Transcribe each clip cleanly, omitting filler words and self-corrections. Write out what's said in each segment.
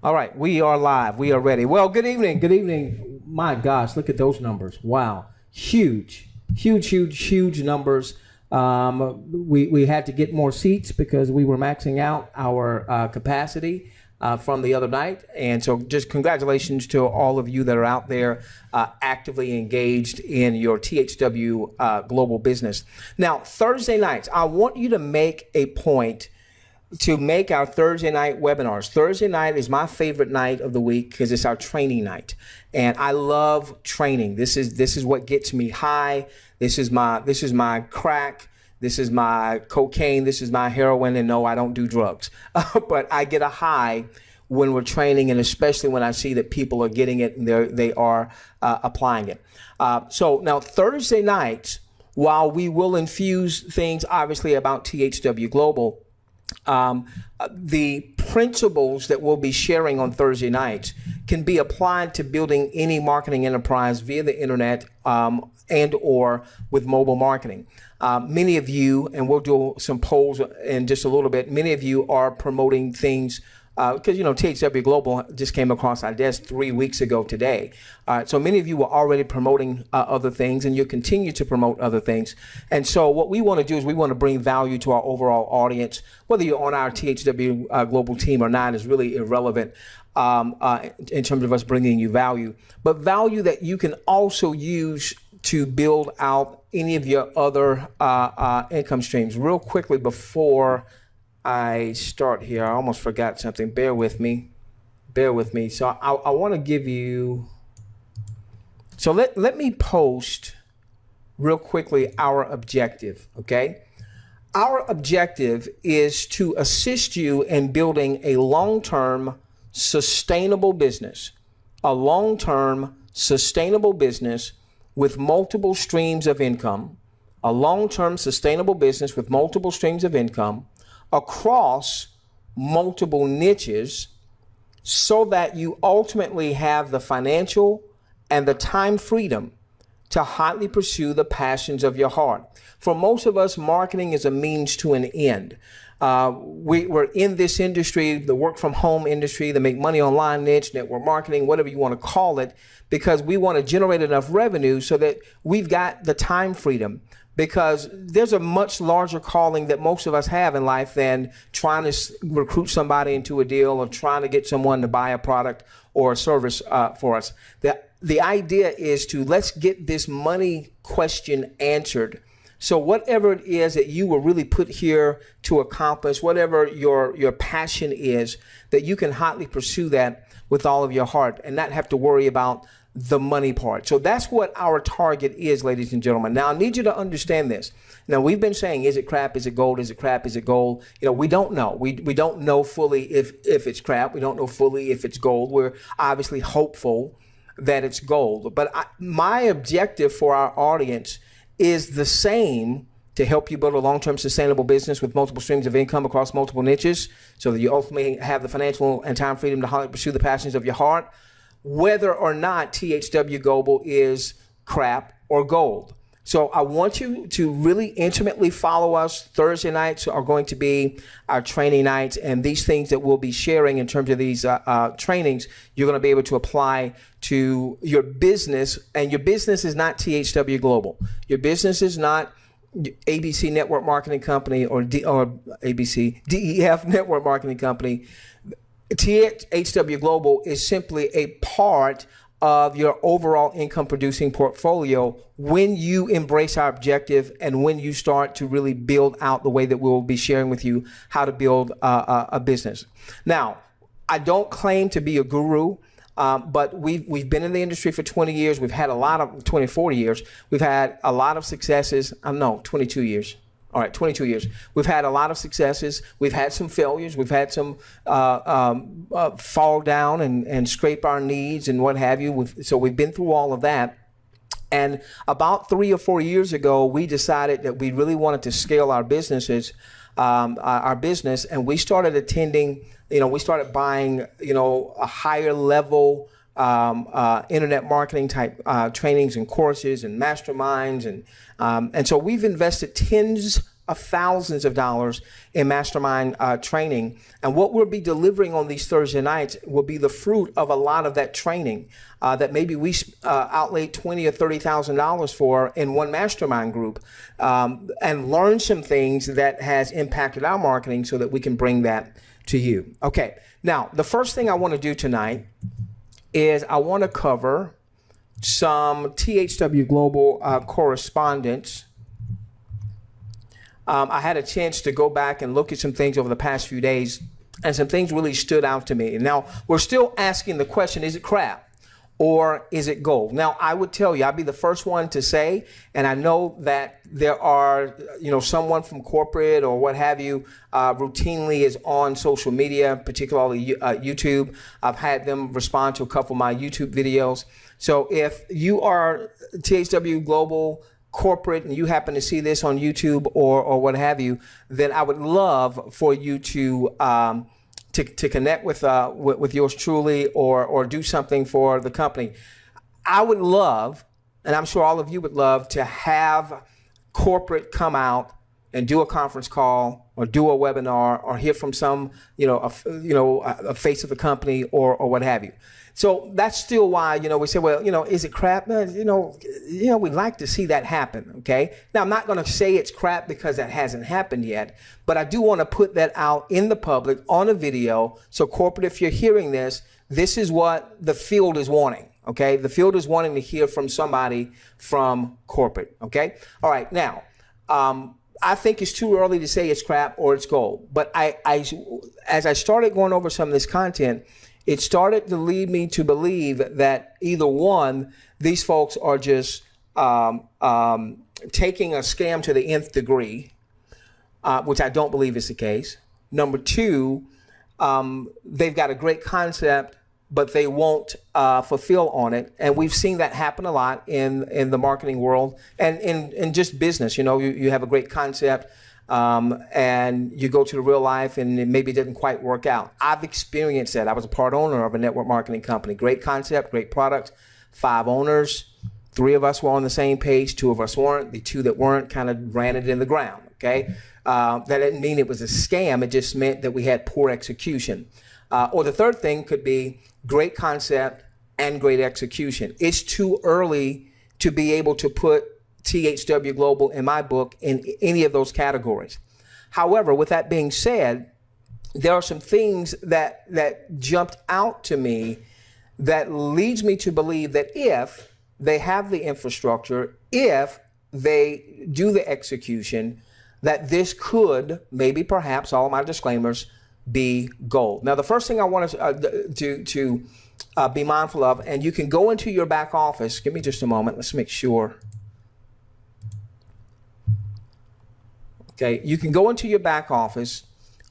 All right, we are live. We are ready. Well, good evening. Good evening. My gosh, look at those numbers. Wow. Huge numbers. We had to get more seats because we were maxing out our capacity from the other night. And so just congratulations to all of you that are out there actively engaged in your THW global business. Now, Thursday nights, I want you to make a point to make our Thursday night webinars. Thursday night is my favorite night of the week because it's our training night. And I love training. This is what gets me high. This is my crack. This is my cocaine. This is my heroin. And no, I don't do drugs. But I get a high when we're training, and especially when I see that people are getting it and they are applying it. So now Thursday nights, while we will infuse things obviously about THW Global, the principles that we'll be sharing on Thursday nights can be applied to building any marketing enterprise via the internet and or with mobile marketing. Many of you, and we'll do some polls in just a little bit, many of you are promoting things because, you know, THW Global just came across our desk 3 weeks ago today. So many of you were already promoting other things, and you continue to promote other things. And so what we want to do is we want to bring value to our overall audience. Whether you're on our THW Global team or not is really irrelevant in terms of us bringing you value, but value that you can also use to build out any of your other income streams. Real quickly before I start here, I almost forgot something. Bear with me. So I want to give you, so let me post real quickly our objective, okay? Our objective is to assist you in building a long-term sustainable business, with multiple streams of income, across multiple niches, so that you ultimately have the financial and the time freedom to hotly pursue the passions of your heart. For most of us, marketing is a means to an end. We're in this industry, the work from home industry, the make money online niche, network marketing, whatever you want to call it, because we want to generate enough revenue so that we've got the time freedom. Because there's a much larger calling that most of us have in life than trying to recruit somebody into a deal or trying to get someone to buy a product or a service for us. The idea is to let's get this money question answered. So whatever it is that you were really put here to accomplish, whatever your passion is, that you can hotly pursue that with all of your heart and not have to worry about the money part. So that's what our target is, ladies and gentlemen. Now, I need you to understand this. Now, we've been saying, is it crap? Is it gold? Is it crap? Is it gold? You know, we don't know. We don't know fully if it's crap. We don't know fully if it's gold. We're obviously hopeful that it's gold. But my objective for our audience is the same: to help you build a long-term sustainable business with multiple streams of income across multiple niches so that you ultimately have the financial and time freedom to pursue the passions of your heart, whether or not THW Global is crap or gold. So I want you to really intimately follow us. Thursday nights are going to be our training nights, and these things that we'll be sharing in terms of these trainings, you're going to be able to apply to your business. And your business is not THW Global. Your business is not ABC Network Marketing Company or ABC DEF Network Marketing Company. THW Global is simply a part of your overall income producing portfolio when you embrace our objective and when you start to really build out the way that we'll be sharing with you how to build a business. Now, I don't claim to be a guru, but we've been in the industry for 20 years. We've had a lot of 40 years. We've had a lot of successes. No, 22 years. All right, 22 years. We've had a lot of successes. We've had some failures. We've had some fall down and scrape our knees and what have you. So we've been through all of that. And about 3 or 4 years ago, we decided that we really wanted to scale our businesses, our business, and we started attending, we started buying, a higher level internet marketing type trainings and courses and masterminds. And so we've invested tens of thousands of dollars in mastermind training. And what we'll be delivering on these Thursday nights will be the fruit of a lot of that training that maybe we outlaid $20,000 or $30,000 for in one mastermind group, and learn some things that has impacted our marketing so that we can bring that to you. Okay, now the first thing I want to do tonight is I want to cover some THW Global correspondence. I had a chance to go back and look at some things over the past few days, and some things really stood out to me. Now, we're still asking the question, is it crap or is it gold? Now, I would tell you, I'd be the first one to say, and I know that there are, someone from corporate or what have you routinely is on social media, particularly YouTube. I've had them respond to a couple of my YouTube videos. So if you are THW Global corporate and you happen to see this on YouTube or what have you, then I would love for you to connect with yours truly or do something for the company. I would love, and I'm sure all of you would love, to have corporate come out and do a conference call or do a webinar or hear from some, a face of the company or what have you. So that's still why, we say, well, is it crap? We'd like to see that happen, okay? Now, I'm not going to say it's crap because that hasn't happened yet, but I do want to put that out in the public on a video. So corporate, if you're hearing this, this is what the field is wanting, okay? The field is wanting to hear from somebody from corporate, okay? All right, now, I think it's too early to say it's crap or it's gold, but as I started going over some of this content, it started to lead me to believe that either one, these folks are just taking a scam to the nth degree, which I don't believe is the case. Number two, they've got a great concept, but they won't fulfill on it. And we've seen that happen a lot in the marketing world and in just business. You have a great concept, and you go to the real life and it maybe didn't quite work out. I've experienced that. I was a part owner of a network marketing company. Great concept, great product, 5 owners. 3 of us were on the same page, 2 of us weren't. The 2 that weren't kind of ran it in the ground, okay? That didn't mean it was a scam. It just meant that we had poor execution. Or the third thing could be great concept and great execution. It's too early to be able to put THW Global, in my book, in any of those categories. However, with that being said, there are some things that jumped out to me that leads me to believe that if they have the infrastructure, if they do the execution, that this could, maybe perhaps, all of my disclaimers, be gold. Now, the first thing I want to be mindful of, and you can go into your back office. Give me just a moment. Let's make sure. Okay, you can go into your back office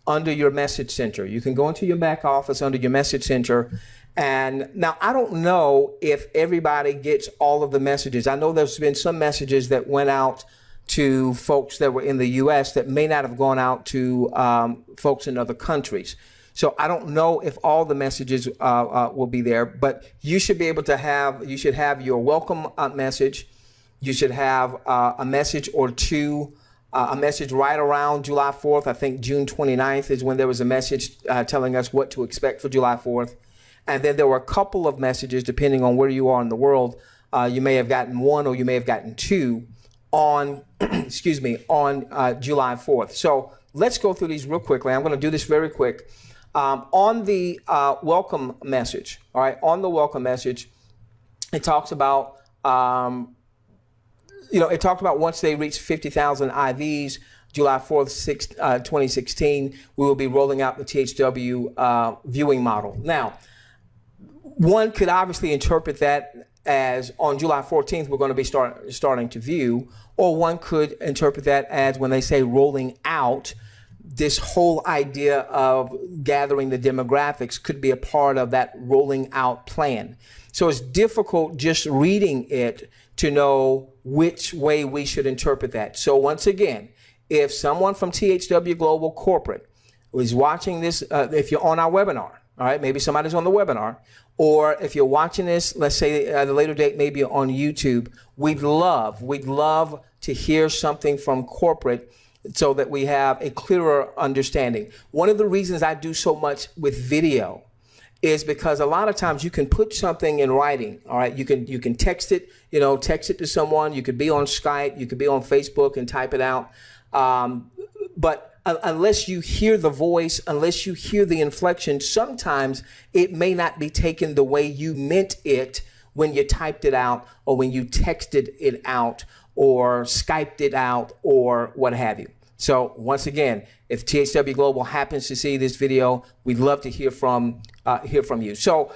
under your message center. You can go into your back office under your message center. And now I don't know if everybody gets all of the messages. I know there's been some messages that went out to folks that were in the U.S. that may not have gone out to folks in other countries. So I don't know if all the messages will be there, but you should be able to have, you should have your welcome message. You should have a message or two, a message right around July 4th. I think June 29th is when there was a message telling us what to expect for July 4th. And then there were a couple of messages, depending on where you are in the world. You may have gotten 1 or you may have gotten 2 on, excuse me, on July 4th. So let's go through these real quickly. I'm going to do this very quick. On the welcome message, all right, on the welcome message, it talks about, it talked about once they reach 50,000 IVs, July 4th, 2016, we will be rolling out the THW viewing model. Now, one could obviously interpret that as on July 14th, we're going to be starting to view, or one could interpret that as when they say rolling out, this whole idea of gathering the demographics could be a part of that rolling out plan. So it's difficult just reading it to know which way we should interpret that. So once again, if someone from THW Global Corporate is watching this, if you're on our webinar, all right, maybe somebody's on the webinar, or if you're watching this, let's say at a later date, maybe on YouTube, we'd love to hear something from corporate so that we have a clearer understanding. One of the reasons I do so much with video is because a lot of times you can put something in writing. All right, you can text it, text it to someone. You could be on Skype, you could be on Facebook and type it out. But unless you hear the voice, unless you hear the inflection, sometimes it may not be taken the way you meant it when you typed it out, or when you texted it out, or Skyped it out, or what have you. So once again, if THW Global happens to see this video, we'd love to hear from you. So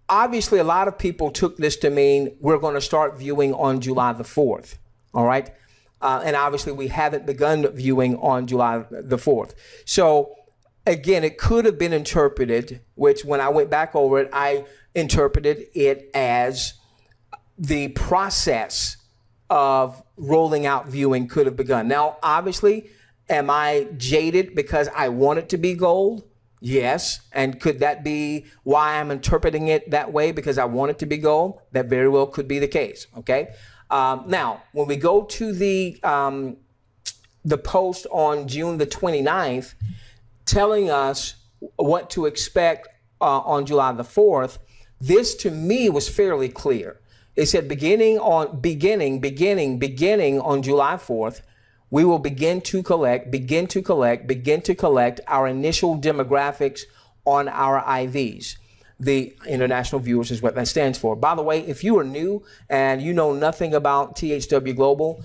obviously, a lot of people took this to mean we're going to start viewing on July the 4th. All right. And obviously, we haven't begun viewing on July the 4th. So again, it could have been interpreted, which when I went back over it, I interpreted it as the process of rolling out viewing could have begun. Now, obviously, am I jaded because I want it to be gold? Yes. And could that be why I'm interpreting it that way, because I want it to be gold? That very well could be the case. Okay. Now, when we go to the post on June the 29th, telling us what to expect on July the 4th, this to me was fairly clear. It said beginning on July 4th, we will begin to collect our initial demographics on our IVs. The international viewers is what that stands for. By the way, if you are new and you know nothing about THW Global,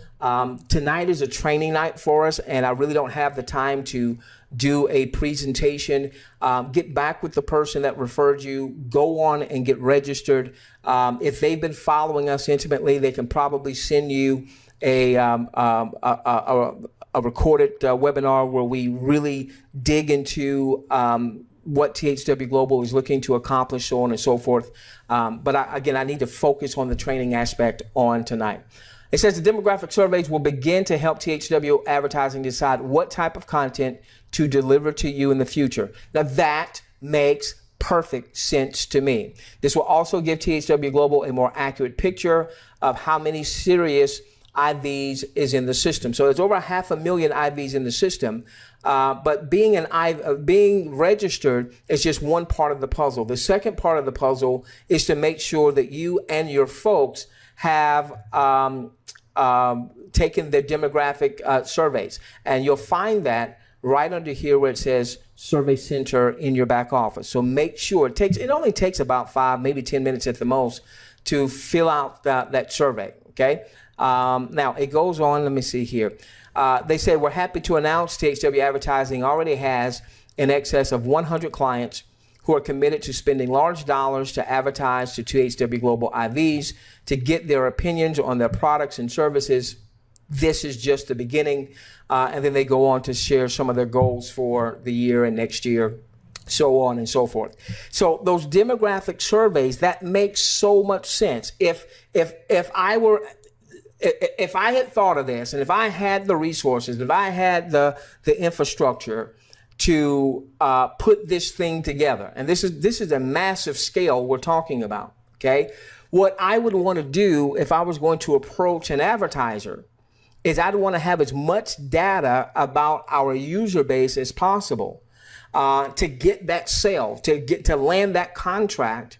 tonight is a training night for us, and I really don't have the time to do a presentation. Get back with the person that referred you. Go on and get registered. If they've been following us intimately, they can probably send you a recorded webinar where we really dig into what THW Global is looking to accomplish, so on and so forth. But again, I need to focus on the training aspect on tonight. It says the demographic surveys will begin to help THW advertising decide what type of content to deliver to you in the future. Now that makes perfect sense to me. This will also give THW Global a more accurate picture of how many serious IVs is in the system. So there's over 500,000 IVs in the system, but being registered is just one part of the puzzle. The second part of the puzzle is to make sure that you and your folks have taken their demographic surveys, and you'll find that right under here where it says Survey Center in your back office. So make sure it only takes about 5, maybe 10 minutes at the most to fill out that survey. Okay. Now it goes on. Let me see here. They say we're happy to announce THW Advertising already has in excess of 100 clients who are committed to spending large dollars to advertise to THW Global IVs to get their opinions on their products and services. This is just the beginning. And then they go on to share some of their goals for the year and next year, so on and so forth. So those demographic surveys, that makes so much sense. If I had thought of this, and if I had the resources, if I had the infrastructure to put this thing together, and this is a massive scale we're talking about, okay? What I would want to do if I was going to approach an advertiser is I'd want to have as much data about our user base as possible to get that sale, to land that contract.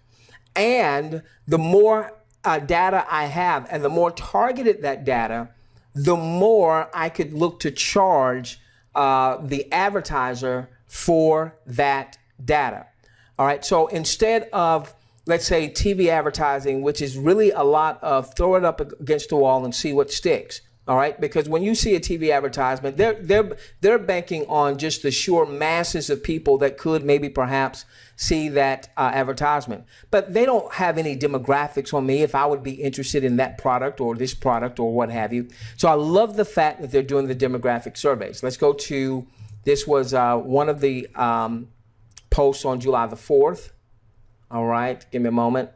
And the more data I have and the more targeted that data, the more I could look to charge the advertiser for that data. All right. So instead of, let's say, TV advertising, which is really a lot of throw it up against the wall and see what sticks. All right. Because when you see a TV advertisement, they're banking on just the sheer masses of people that could maybe perhaps see that advertisement. But they don't have any demographics on me if I would be interested in that product or this product or what have you. So I love the fact that they're doing the demographic surveys. Let's go to, this was one of the posts on July the 4th. All right. Give me a moment.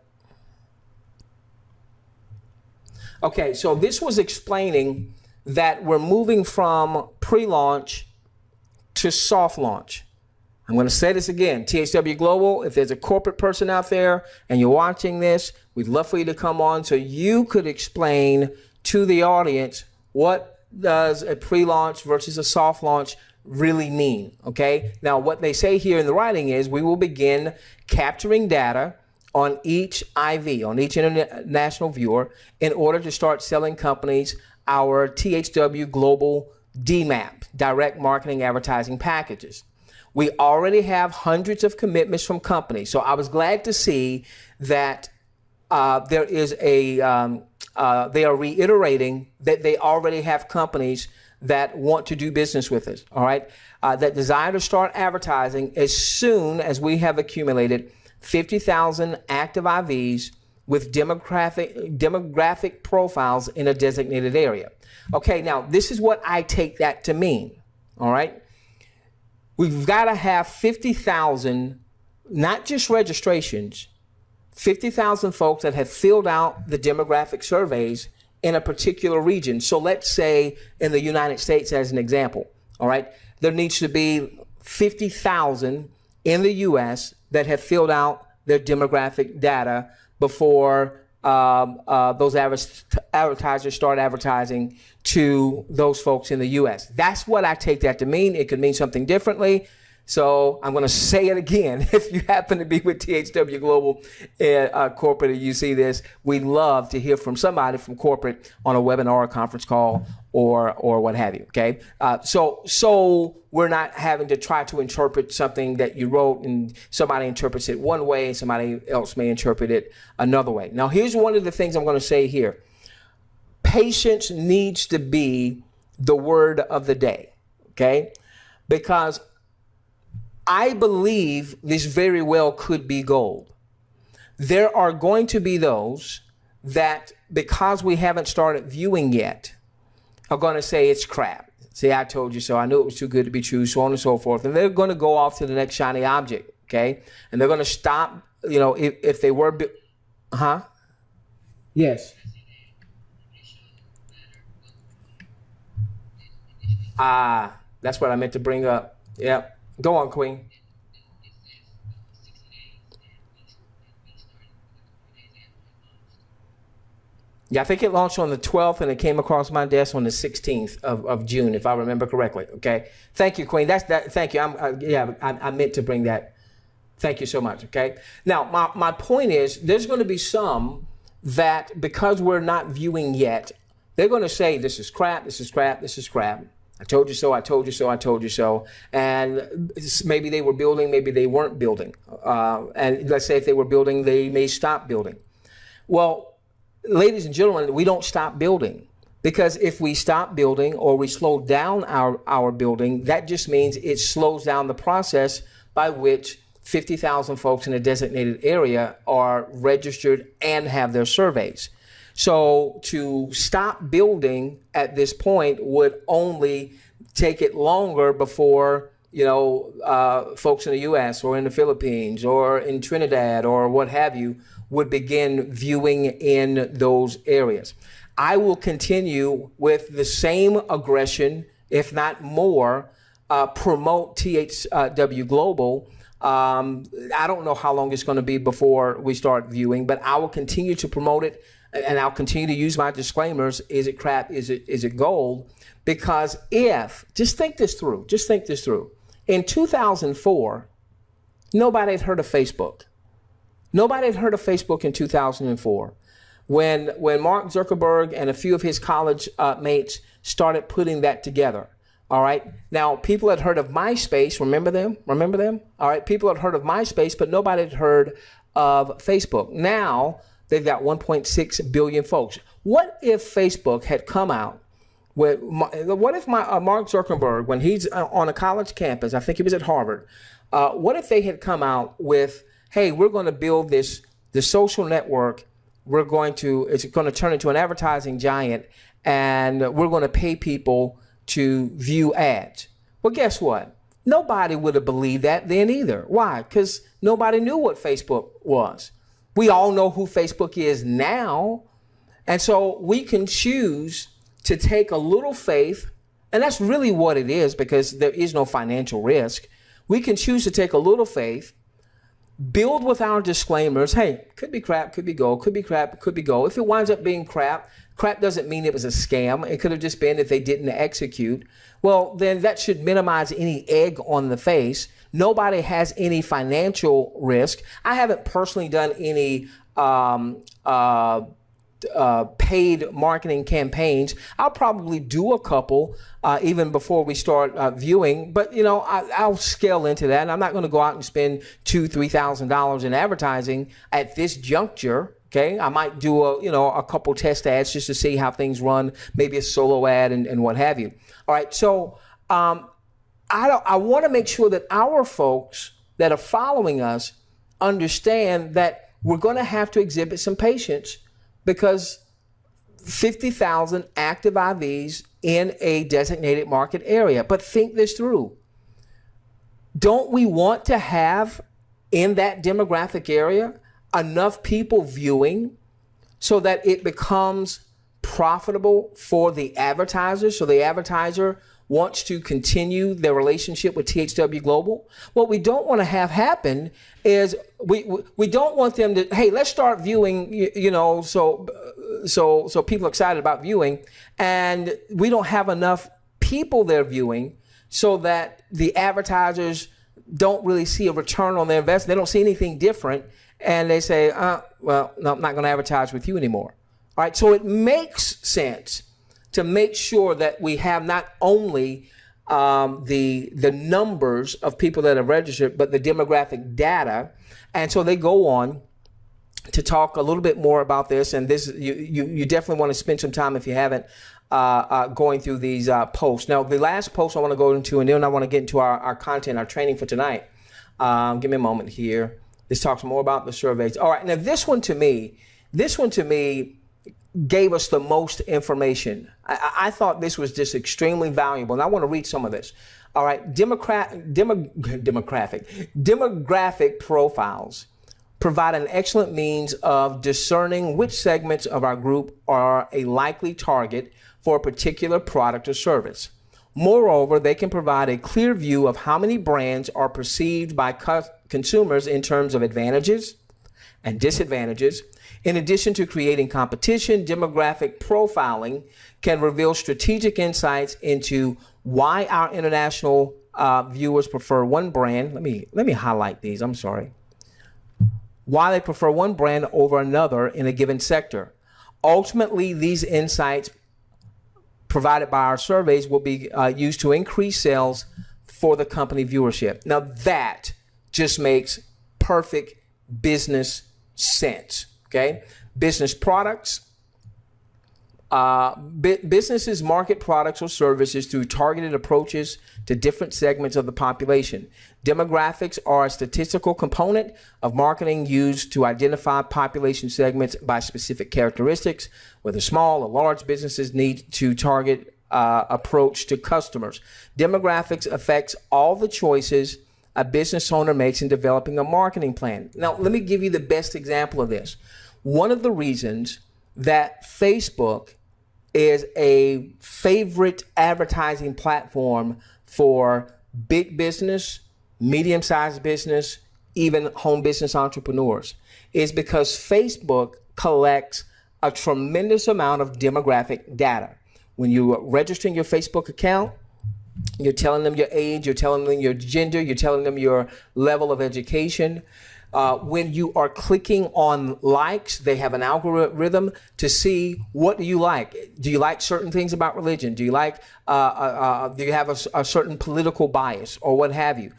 Okay, so this was explaining that we're moving from pre-launch to soft launch. I'm going to say this again. THW Global, if there's a corporate person out there and you're watching this, we'd love for you to come on so you could explain to the audience what does a pre-launch versus a soft launch really mean? Okay. Now, what they say here in the writing is we will begin capturing data on each IV, on each international viewer, in order to start selling companies our THWGlobal DMAP, direct marketing advertising packages. We already have hundreds of commitments from companies. So I was glad to see that there is a, they are reiterating that they already have companies that want to do business with us, all right, that desire to start advertising as soon as we have accumulated 50,000 active IVs with demographic profiles in a designated area. Okay, now this is what I take that to mean, all right? We've got to have 50,000, not just registrations, 50,000 folks that have filled out the demographic surveys in a particular region. So let's say in the United States as an example, all right? There needs to be 50,000 in the US that have filled out their demographic data before those advertisers start advertising to those folks in the US. That's what I take that to mean. It could mean something differently. So I'm going to say it again. If you happen to be with THW Global corporate and you see this, we'd love to hear from somebody from corporate on a webinar or a conference call or what have you. Okay. So we're not having to try to interpret something that you wrote and somebody interprets it one way and somebody else may interpret it another way. Now, here's one of the things I'm going to say here. Patience needs to be the word of the day. Okay. Because I believe this very well could be gold. There are going to be those that, because we haven't started viewing yet, are going to say it's crap. See, I told you so. I knew it was too good to be true, so on and so forth. And they're going to go off to the next shiny object, okay? And they're going to stop, you know, if they were, Yes. That's what I meant to bring up. Yep. Go on, Queen. Yeah, I think it launched on the 12th and it came across my desk on the 16th of June, if I remember correctly. Okay. Thank you, Queen. Thank you. I meant to bring that. Thank you so much. Okay. Now, my point is there's going to be some that, because we're not viewing yet, they're going to say, this is crap, this is crap, this is crap. I told you so, I told you so, I told you so. And maybe they were building, maybe they weren't building. And let's say if they were building, they may stop building. Well, ladies and gentlemen, we don't stop building. Because if we stop building or we slow down our building, that just means it slows down the process by which 50,000 folks in a designated area are registered and have their surveys. So to stop building at this point would only take it longer before, you know, folks in the US or in the Philippines or in Trinidad or what have you would begin viewing in those areas. I will continue with the same aggression, if not more, promote THW Global. I don't know how long it's going to be before we start viewing, but I will continue to promote it. And I'll continue to use my disclaimers. Is it crap? Is it gold? Because just think this through. Just think this through. In 2004, nobody had heard of Facebook. Nobody had heard of Facebook in 2004. When Mark Zuckerberg and a few of his college mates started putting that together. All right. Now, people had heard of MySpace. Remember them? Remember them? All right. People had heard of MySpace, but nobody had heard of Facebook. Now, they've got 1.6 billion folks. What if Facebook had come out with, what if Mark Zuckerberg, when he's on a college campus, I think he was at Harvard, what if they had come out with, hey, we're going to build this social network, it's going to turn into an advertising giant, and we're going to pay people to view ads. Well, guess what? Nobody would have believed that then either. Why? Because nobody knew what Facebook was. We all know who Facebook is now. And so we can choose to take a little faith, and that's really what it is, because there is no financial risk. We can choose to take a little faith, build with our disclaimers. Hey, could be crap, could be gold, could be crap, could be gold. If it winds up being crap, crap doesn't mean it was a scam. It could have just been that they didn't execute. Well, then that should minimize any egg on the face. Nobody has any financial risk. I haven't personally done any paid marketing campaigns. I'll probably do a couple even before we start viewing, but you know, I'll scale into that. And I'm not going to go out and spend $2,000–3,000 in advertising at this juncture. Okay, I might do a couple test ads just to see how things run, maybe a solo ad and what have you. All right, so I want to make sure that our folks that are following us understand that we're going to have to exhibit some patience, because 50,000 active IVs in a designated market area. But think this through. Don't we want to have in that demographic area enough people viewing so that it becomes profitable for the advertiser, so the advertiser wants to continue their relationship with THW Global? What we don't want to have happen is we don't want them to, hey, let's start viewing, you know, so people are excited about viewing, and we don't have enough people there viewing so that the advertisers don't really see a return on their investment. They don't see anything different, and they say, well, no, I'm not going to advertise with you anymore. All right, so it makes sense to make sure that we have not only the numbers of people that are registered, but the demographic data. And so they go on to talk a little bit more about this. And this, you definitely want to spend some time, if you haven't, going through these posts. Now, the last post I want to go into, and then I want to get into our content, our training for tonight. Give me a moment here. This talks more about the surveys. All right, now this one to me gave us the most information. I thought this was just extremely valuable, and I want to read some of this. All right, demographic profiles provide an excellent means of discerning which segments of our group are a likely target for a particular product or service. Moreover, they can provide a clear view of how many brands are perceived by consumers in terms of advantages and disadvantages. In addition to creating competition, demographic profiling can reveal strategic insights into why our international viewers prefer one brand. Let me highlight these. I'm sorry. Why they prefer one brand over another in a given sector. Ultimately, these insights provided by our surveys will be used to increase sales for the company viewership. Now that just makes perfect business sense. Okay, business products. Businesses market products or services through targeted approaches to different segments of the population. Demographics are a statistical component of marketing used to identify population segments by specific characteristics, whether small or large businesses need to target approach to customers. Demographics affects all the choices a business owner makes in developing a marketing plan. Now, let me give you the best example of this. One of the reasons that Facebook is a favorite advertising platform for big business, medium-sized business, even home business entrepreneurs is because Facebook collects a tremendous amount of demographic data. When you're registering your Facebook account, you're telling them your age, you're telling them your gender, you're telling them your level of education. When you are clicking on likes, they have an algorithm to see what do you like. Do you like certain things about religion? Do you like, do you have a certain political bias or what have you?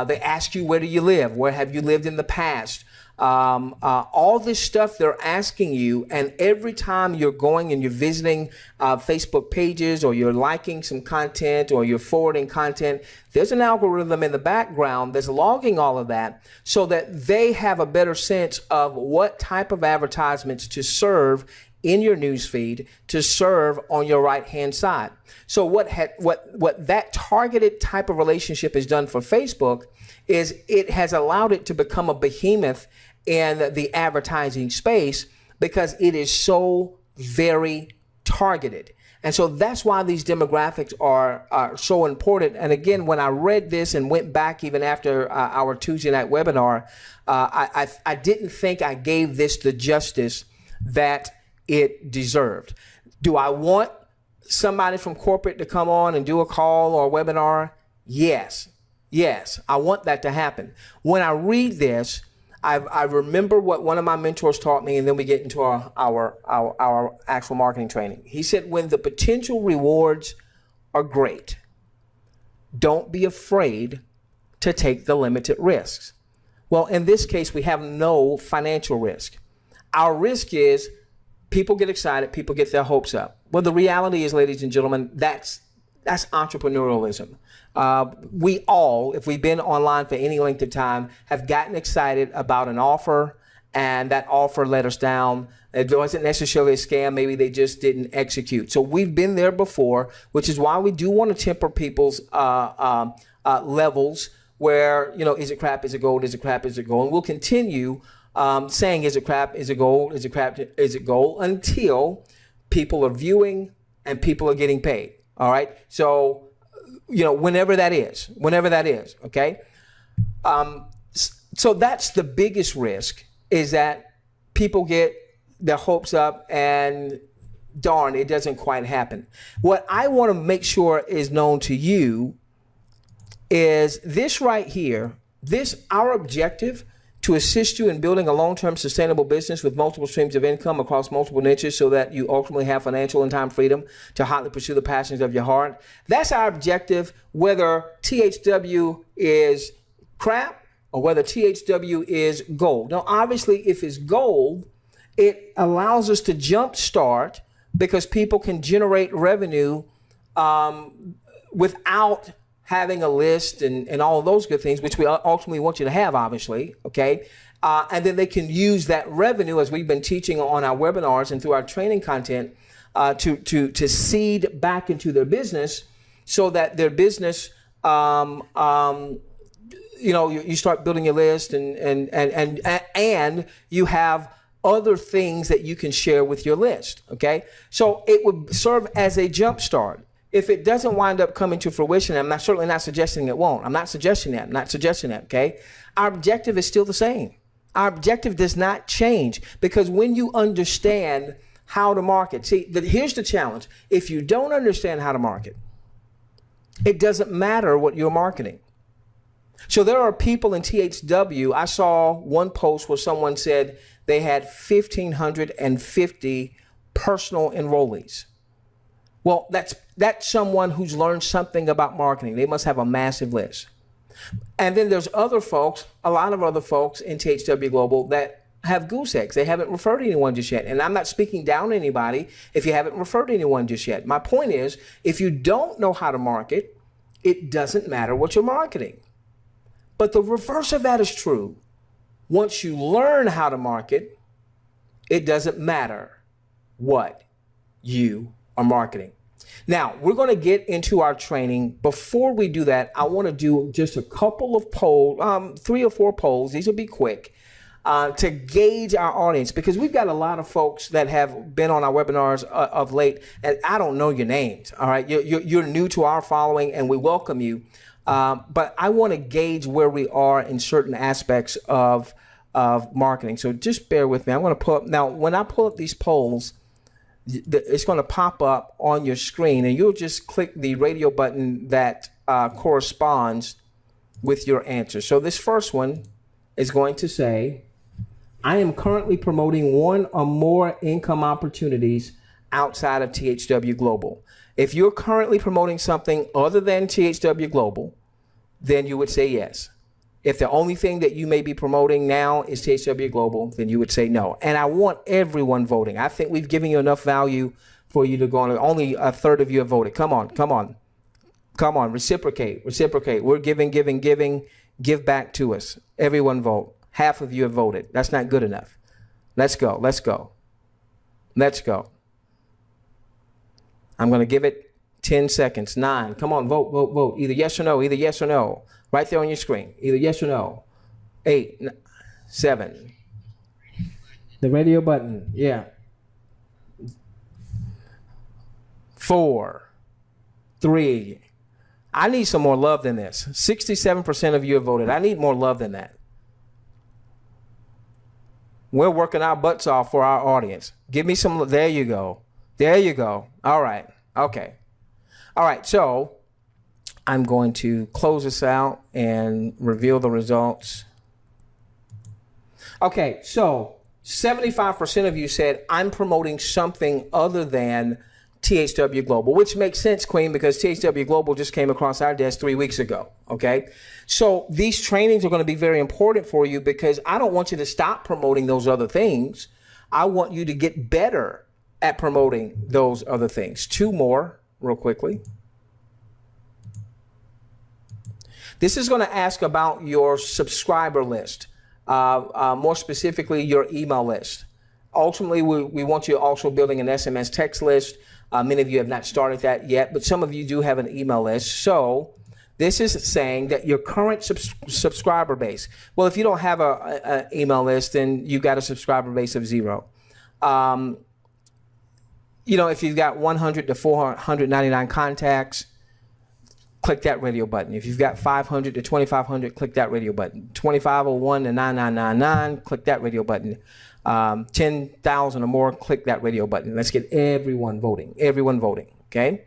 They ask you, where do you live? Where have you lived in the past? All this stuff they're asking you, and every time you're going and you're visiting Facebook pages, or you're liking some content, or you're forwarding content, there's an algorithm in the background that's logging all of that so that they have a better sense of what type of advertisements to serve in your newsfeed, to serve on your right-hand side. So what that targeted type of relationship has done for Facebook is it has allowed it to become a behemoth in the advertising space because it is so very targeted. And so that's why these demographics are so important. And again, when I read this and went back even after our Tuesday night webinar, I didn't think I gave this the justice that it deserved. Do I want somebody from corporate to come on and do a call or a webinar? Yes. Yes, I want that to happen. When I read this, I remember what one of my mentors taught me, and then we get into our actual marketing training. He said, when the potential rewards are great, don't be afraid to take the limited risks. Well, in this case, we have no financial risk. Our risk is people get excited, people get their hopes up. Well, the reality is, ladies and gentlemen, that's entrepreneurialism. We all, if we've been online for any length of time, have gotten excited about an offer, and that offer let us down. It wasn't necessarily a scam. Maybe they just didn't execute. So we've been there before, which is why we do want to temper people's levels where, you know, is it crap, is it gold, is it crap, is it gold? And we'll continue saying, is it crap, is it gold, is it crap, is it gold, until people are viewing and people are getting paid. All right. So, you know, whenever that is, okay? So that's the biggest risk, is that people get their hopes up and darn, it doesn't quite happen. What I want to make sure is known to you is this right here, our objective to assist you in building a long-term sustainable business with multiple streams of income across multiple niches so that you ultimately have financial and time freedom to hotly pursue the passions of your heart. That's our objective, whether THW is crap or whether THW is gold. Now, obviously, if it's gold, it allows us to jumpstart because people can generate revenue without having a list and all of those good things, which we ultimately want you to have, obviously, okay? And then they can use that revenue, as we've been teaching on our webinars and through our training content, to seed back into their business so that their business, you know, you start building your list and you have other things that you can share with your list, okay? So it would serve as a jump start. If it doesn't wind up coming to fruition, I'm certainly not suggesting it won't. I'm not suggesting that, okay? Our objective is still the same. Our objective does not change, because when you understand how to market, see, here's the challenge. If you don't understand how to market, it doesn't matter what you're marketing. So there are people in THW, I saw one post where someone said they had 1,550 personal enrollees. Well, that's someone who's learned something about marketing. They must have a massive list. And then there's other folks, a lot of other folks in THW Global that have goose eggs. They haven't referred anyone just yet. And I'm not speaking down to anybody if you haven't referred anyone just yet. My point is, if you don't know how to market, it doesn't matter what you're marketing. But the reverse of that is true. Once you learn how to market, it doesn't matter what you are marketing. Now, we're going to get into our training. Before we do that, I want to do just a couple of polls, 3 or 4 polls. These will be quick, to gauge our audience, because we've got a lot of folks that have been on our webinars of late, and I don't know your names, all right? You're new to our following, and we welcome you. But I want to gauge where we are in certain aspects of marketing. So just bear with me. I'm going to pull up. Now, when I pull up these polls, it's going to pop up on your screen, and you'll just click the radio button that corresponds with your answer. So this first one is going to say, I am currently promoting 1 or more income opportunities outside of THW Global. If you're currently promoting something other than THW Global, then you would say yes. If the only thing that you may be promoting now is THW Global, then you would say no. And I want everyone voting. I think we've given you enough value for you to go on. Only a third of you have voted. Come on, come on. Come on, reciprocate, reciprocate. We're giving, giving, giving. Give back to us. Everyone vote. Half of you have voted. That's not good enough. Let's go, let's go. Let's go. I'm going to give it 10 seconds. 9. Come on, vote, vote, vote. Either yes or no, either yes or no. Right there on your screen. Either yes or no. 8, 7. The radio button. Yeah. 4, 3. I need some more love than this. 67% of you have voted. I need more love than that. We're working our butts off for our audience. Give me some. There you go. There you go. All right. Okay. All right. So I'm going to close this out and reveal the results. Okay. So 75% of you said I'm promoting something other than THWGlobal, which makes sense, Queen, because THWGlobal just came across our desk 3 weeks ago. Okay. So these trainings are going to be very important for you because I don't want you to stop promoting those other things. I want you to get better at promoting those other things. 2 more real quickly. This is going to ask about your subscriber list, more specifically your email list. Ultimately, we want you also building an SMS text list. Many of you have not started that yet, but some of you do have an email list. So this is saying that your current subscriber base. Well, if you don't have an email list, then you've got a subscriber base of 0. You know, if you've got 100 to 499 contacts, click that radio button. If you've got 500 to 2,500, click that radio button. 2,501 to 9,999, click that radio button. 10,000 or more, click that radio button. Let's get everyone voting, okay?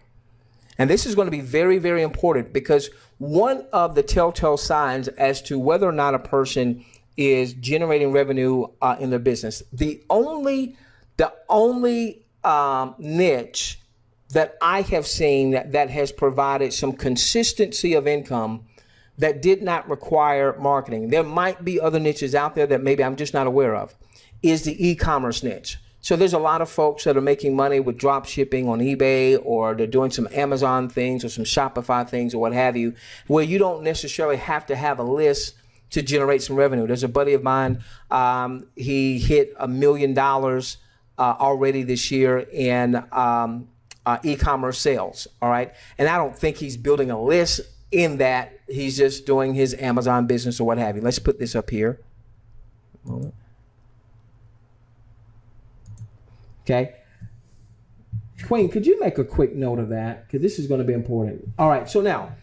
And this is going to be very, very important because one of the telltale signs as to whether or not a person is generating revenue in their business, the only niche that I have seen that has provided some consistency of income that did not require marketing. There might be other niches out there that maybe I'm just not aware of, is the e-commerce niche. So there's a lot of folks that are making money with drop shipping on eBay, or they're doing some Amazon things or some Shopify things or what have you, where you don't necessarily have to have a list to generate some revenue. There's a buddy of mine, he hit $1 million already this year in e-commerce sales, all right? And I don't think he's building a list in that. He's just doing his Amazon business or what have you. Let's put this up here. Okay. Queen, could you make a quick note of that? Because this is going to be important. All right. So now,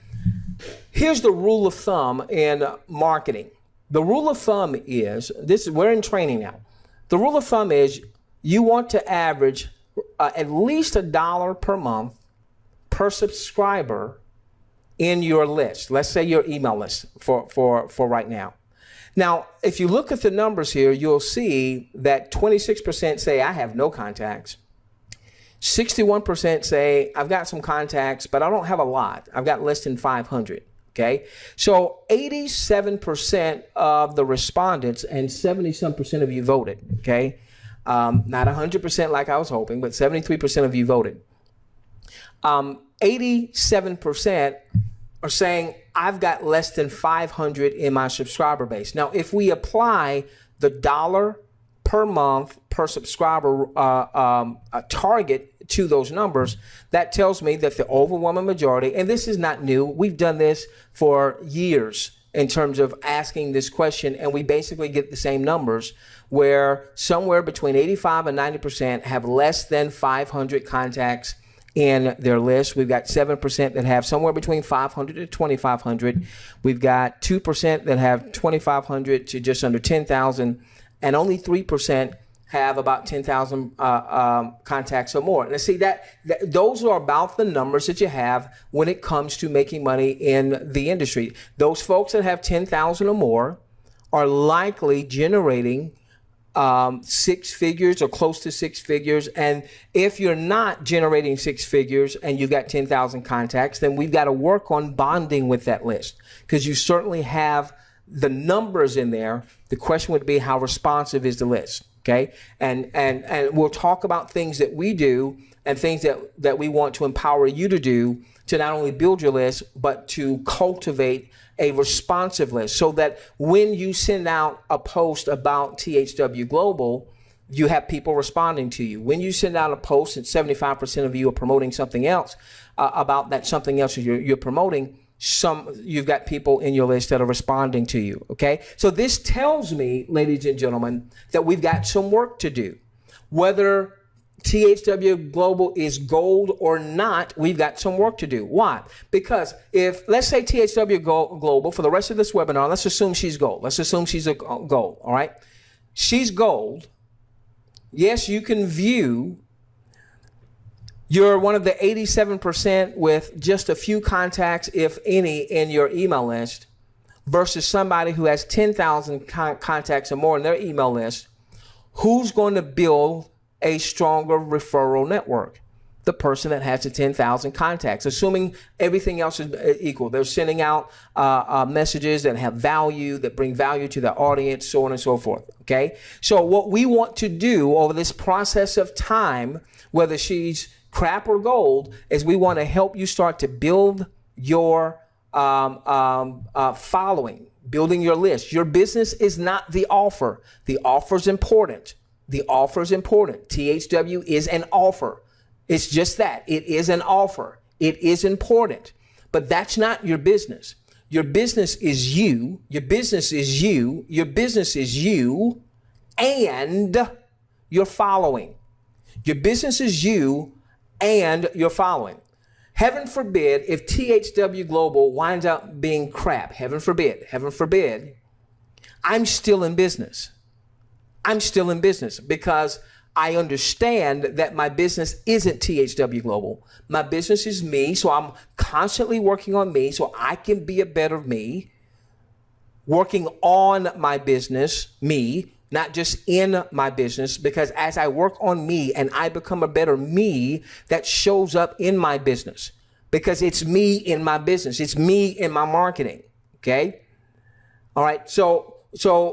here's the rule of thumb in marketing. The rule of thumb is, we're in training now. The rule of thumb is you want to average at least $1 per month per subscriber in your list. Let's say your email list for right now. Now, if you look at the numbers here, you'll see that 26% say I have no contacts. 61% say I've got some contacts, but I don't have a lot. I've got less than 500. Okay. So 87% of the respondents and 70-some% of you voted. Okay. Not 100% like I was hoping, but 73% of you voted. 87% are saying I've got less than 500 in my subscriber base. Now, if we apply the $1 per month per subscriber target to those numbers, that tells me that the overwhelming majority, and this is not new, we've done this for years in terms of asking this question, and we basically get the same numbers where somewhere between 85 and 90% have less than 500 contacts in their list. We've got 7% that have somewhere between 500 to 2,500. We've got 2% that have 2,500 to just under 10,000, and only 3% have about 10,000 contacts or more. Now, see that those are about the numbers that you have when it comes to making money in the industry. Those folks that have 10,000 or more are likely generating 6 figures or close to 6 figures. And if you're not generating 6 figures and you've got 10,000 contacts, then we've got to work on bonding with that list, because you certainly have the numbers in there. The question would be, how responsive is the list? Okay. And we'll talk about things that we do and things that we want to empower you to do to not only build your list, but to cultivate a responsive list, so that when you send out a post about THWGlobal, you have people responding to you. When you send out a post and 75% of you are promoting something else about that something else you're promoting, you've got people in your list that are responding to you. Okay. So this tells me, ladies and gentlemen, that we've got some work to do. Whether THW Global is gold or not, we've got some work to do. Why? Because if, let's say THW Global, for the rest of this webinar, let's assume she's gold. Let's assume she's a gold, all right? She's gold. Yes, you can view you're one of the 87% with just a few contacts, if any, in your email list versus somebody who has 10,000 contacts or more in their email list. Who's going to build a stronger referral network? The person that has the 10,000 contacts, assuming everything else is equal. They're sending out messages that have value, that bring value to the audience, so on and so forth, okay? So what we want to do over this process of time, whether she's crap or gold, is we want to help you start to build your following, building your list. Your business is not the offer. The offer is important. The offer is important. THW is an offer. It's just that. It is an offer. It is important. But that's not your business. Your business is you. Your business is you. Your business is you and your following. Your business is you and your following. Heaven forbid if THW Global winds up being crap. Heaven forbid, I'm still in business. I'm still in business because I understand that my business isn't THW Global. My business is me, so I'm constantly working on me so I can be a better me, working on my business, me, not just in my business, because as I work on me and I become a better me, that shows up in my business because it's me in my business. It's me in my marketing, okay? All right, so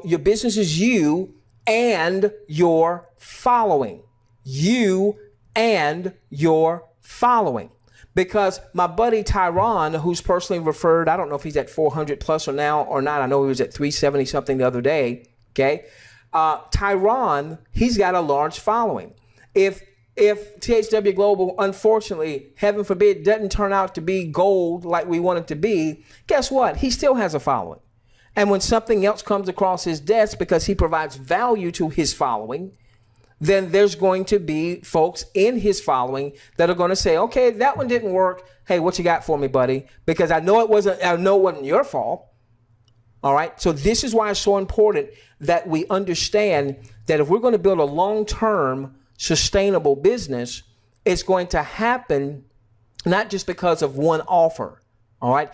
your business is you and your following. You and your following. Because my buddy Tyron, who's personally referred, I don't know if he's at 400 plus or now or not. I know he was at 370 something the other day, okay? Tyron, he's got a large following. If THW Global, unfortunately, heaven forbid, doesn't turn out to be gold like we want it to be, guess what? He still has a following. And when something else comes across his desk because he provides value to his following, then there's going to be folks in his following that are going to say, okay, that one didn't work. Hey, what you got for me, buddy? Because I know it wasn't your fault. All right. So this is why it's so important that we understand that if we're going to build a long-term sustainable business, it's going to happen not just because of one offer. All right.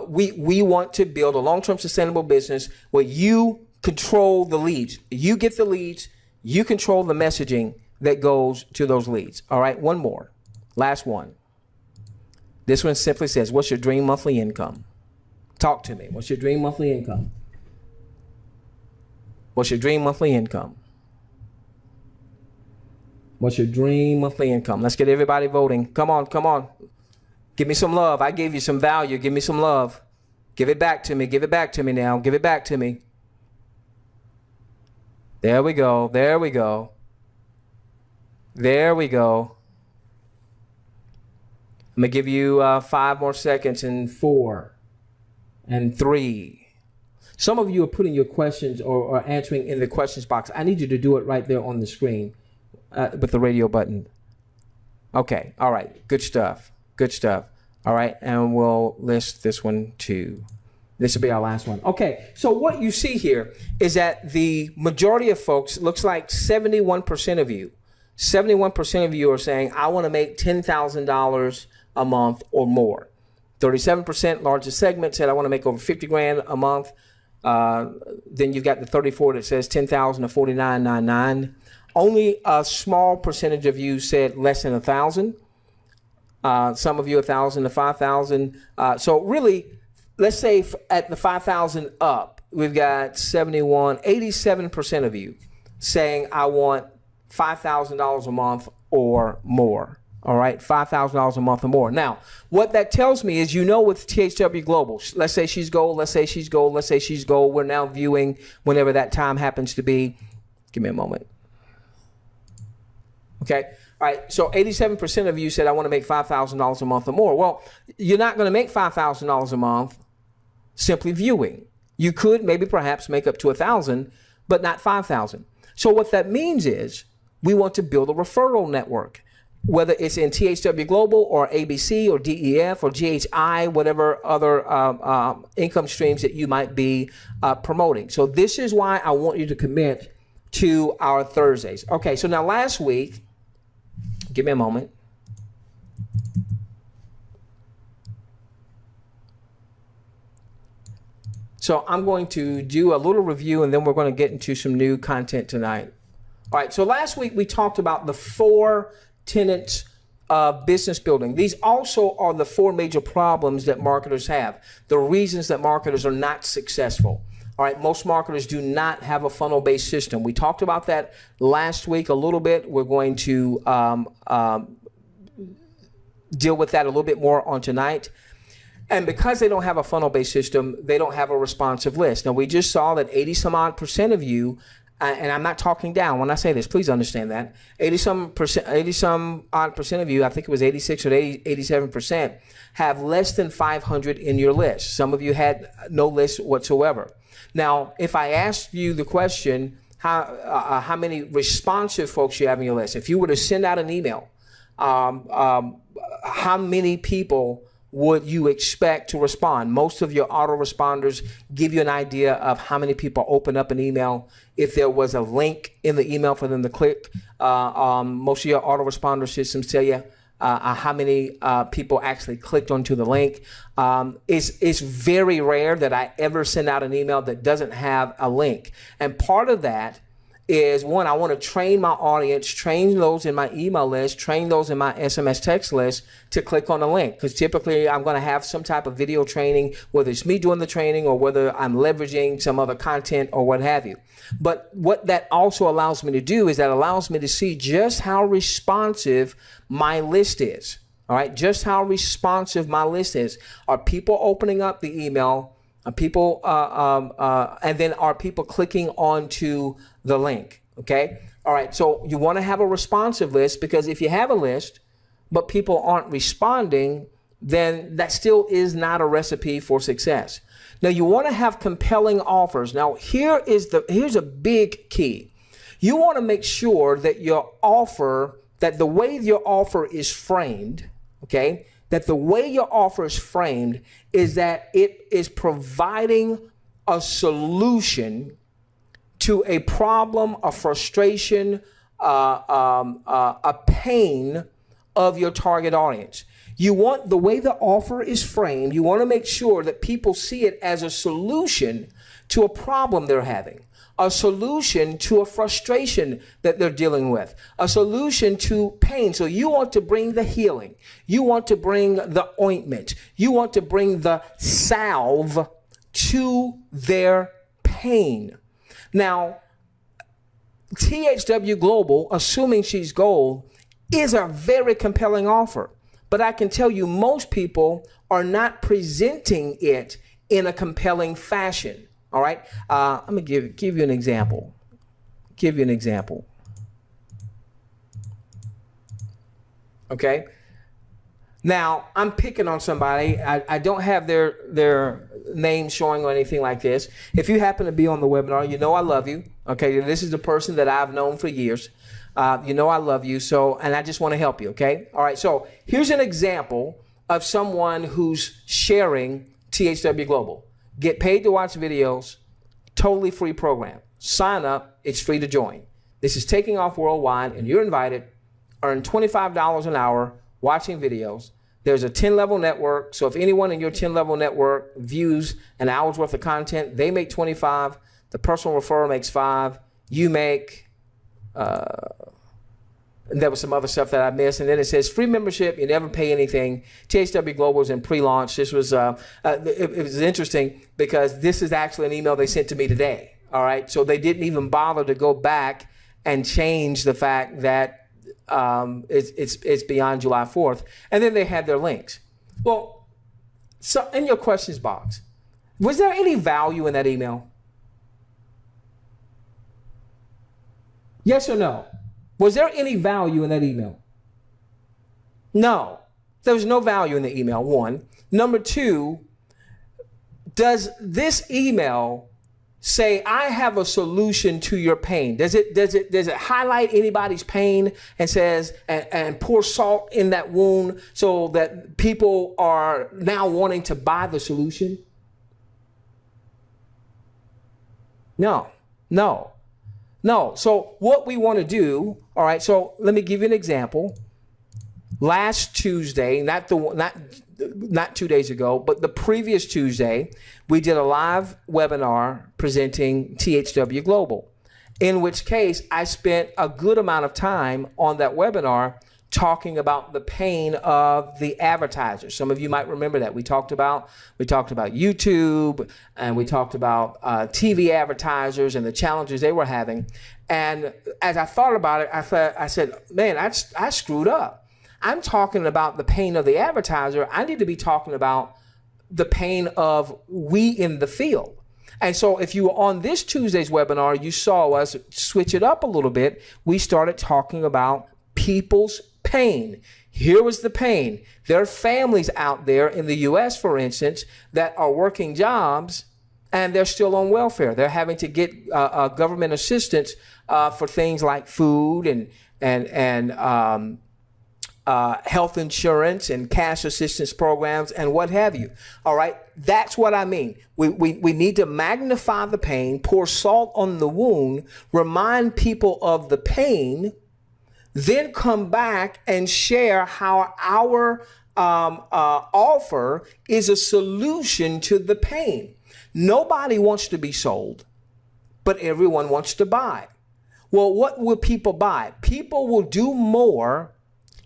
We want to build a long-term sustainable business where you control the leads. You get the leads. You control the messaging that goes to those leads. All right. One more. Last one. This one simply says, what's your dream monthly income? Talk to me. What's your dream monthly income? What's your dream monthly income? What's your dream monthly income? Let's get everybody voting. Come on, come on. Give me some love. I gave you some value. Give me some love. Give it back to me. Give it back to me now. Give it back to me. There we go. There we go. There we go. I'm going to give you 5 more seconds and 4 and 3. Some of you are putting your questions or answering in the questions box. I need you to do it right there on the screen with the radio button. Okay. All right. Good stuff. Good stuff. All right. And we'll list this one too. This will be our last one. Okay. So what you see here is that the majority of folks, looks like 71% of you, 71% of you are saying, I want to make $10,000 a month or more. 37%, largest segment, said I want to make over 50 grand a month. Then you've got the 34 that says 10,000 to 49.99. Only a small percentage of you said less than 1,000. Some of you 1,000 to 5,000. So really, let's say at the 5,000 up, we've got 71, 87% of you saying I want $5,000 a month or more. All right, $5,000 a month or more. Now, what that tells me is, you know, with THW Global, let's say she's gold, let's say she's gold, let's say she's gold. We're now viewing whenever that time happens to be. Give me a moment. Okay. All right. So 87% of you said, I want to make $5,000 a month or more. Well, you're not going to make $5,000 a month simply viewing. You could maybe perhaps make up to 1,000, but not 5,000. So what that means is We want to build a referral network, whether it's in THWGlobal or ABC or DEF or GHI, whatever other income streams that you might be promoting. So this is why I want you to commit to our Thursdays. Okay, so now last week, give me a moment. So I'm going to do a little review and then we're going to get into some new content tonight. All right, so last week we talked about the 4 tenets of business building. These also are the 4 major problems that marketers have, the reasons that marketers are not successful. All right, most marketers do not have a funnel-based system. We talked about that last week a little bit. We're going to deal with that a little bit more on tonight. And because they don't have a funnel-based system, they don't have a responsive list. Now, we just saw that 80-some-odd% of you, and I'm not talking down when I say this, please understand that, 80-some-odd% of you, I think it was 86 or 87%, have less than 500 in your list. Some of you had no list whatsoever. Now, if I asked you the question, how many responsive folks you have in your list, if you were to send out an email, how many people would you expect to respond? Most of your autoresponders give you an idea of how many people open up an email. If there was a link in the email for them to click, most of your autoresponder systems tell you how many people actually clicked onto the link. It's very rare that I ever send out an email that doesn't have a link. And part of that is, one, I want to train my audience, train those in my email list, train those in my SMS text list to click on the link. Because typically I'm going to have some type of video training, whether it's me doing the training or whether I'm leveraging some other content or what have you. But what that also allows me to do is that allows me to see just how responsive my list is. All right, just how responsive my list is. Are people opening up the email? Are people, and then are people clicking onto the link? Okay. All right. So you want to have a responsive list, because if you have a list, but people aren't responding, then that still is not a recipe for success. Now you want to have compelling offers. Now here's a big key. You want to make sure that your offer, that the way your offer is framed, okay, that the way your offer is framed is that it is providing a solution to a problem, a frustration, a pain of your target audience. You want, the way the offer is framed, you want to make sure that people see it as a solution to a problem they're having, a solution to a frustration that they're dealing with, a solution to pain. So you want to bring the healing. You want to bring the ointment. You want to bring the salve to their pain. Now, THWGlobal, assuming she's gold, is a very compelling offer. But I can tell you most people are not presenting it in a compelling fashion. All right, I'm gonna give you an example. Okay. Now I'm picking on somebody. I don't have their name showing or anything like this. If you happen to be on the webinar, you know I love you. Okay, this is the person that I've known for years. You know I love you. So, and I just want to help you. Okay. All right. So here's an example of someone who's sharing THWGlobal. Get paid to watch videos, totally free program. Sign up, it's free to join. This is taking off worldwide and you're invited. Earn $25 an hour watching videos. There's a 10-level network, so if anyone in your 10-level network views an hour's worth of content, they make 25, the personal referral makes 5, you make, and there was some other stuff that I missed. And then it says free membership. You never pay anything. THWGlobal is in pre-launch. This was, it was interesting because this is actually an email they sent to me today. All right. So they didn't even bother to go back and change the fact that it's beyond July 4th. And then they had their links. Well, so in your questions box, was there any value in that email? Yes or no? Was there any value in that email? No, there was no value in the email, one. Number two, does this email say, I have a solution to your pain? Does it highlight anybody's pain and says, and pour salt in that wound so that people are now wanting to buy the solution? No. So what we want to do, all right, so let me give you an example. Last Tuesday, not 2 days ago, but the previous Tuesday, we did a live webinar presenting THWGlobal, in which case I spent a good amount of time on that webinar talking about the pain of the advertisers. Some of you might remember that. We talked about YouTube, and we talked about TV advertisers and the challenges they were having. And as I thought about it, I said, man, I screwed up. I'm talking about the pain of the advertiser. I need to be talking about the pain of we in the field. And so if you were on this Tuesday's webinar, you saw us switch it up a little bit. We started talking about people's pain. Here was the pain. There are families out there in the US, for instance, that are working jobs and they're still on welfare. They're having to get government assistance for things like food and health insurance and cash assistance programs and what have you. All right, that's what I mean. We need to magnify the pain, pour salt on the wound, remind people of the pain, then come back and share how our offer is a solution to the pain. Nobody wants to be sold, but everyone wants to buy. Well, what will people buy? People will do more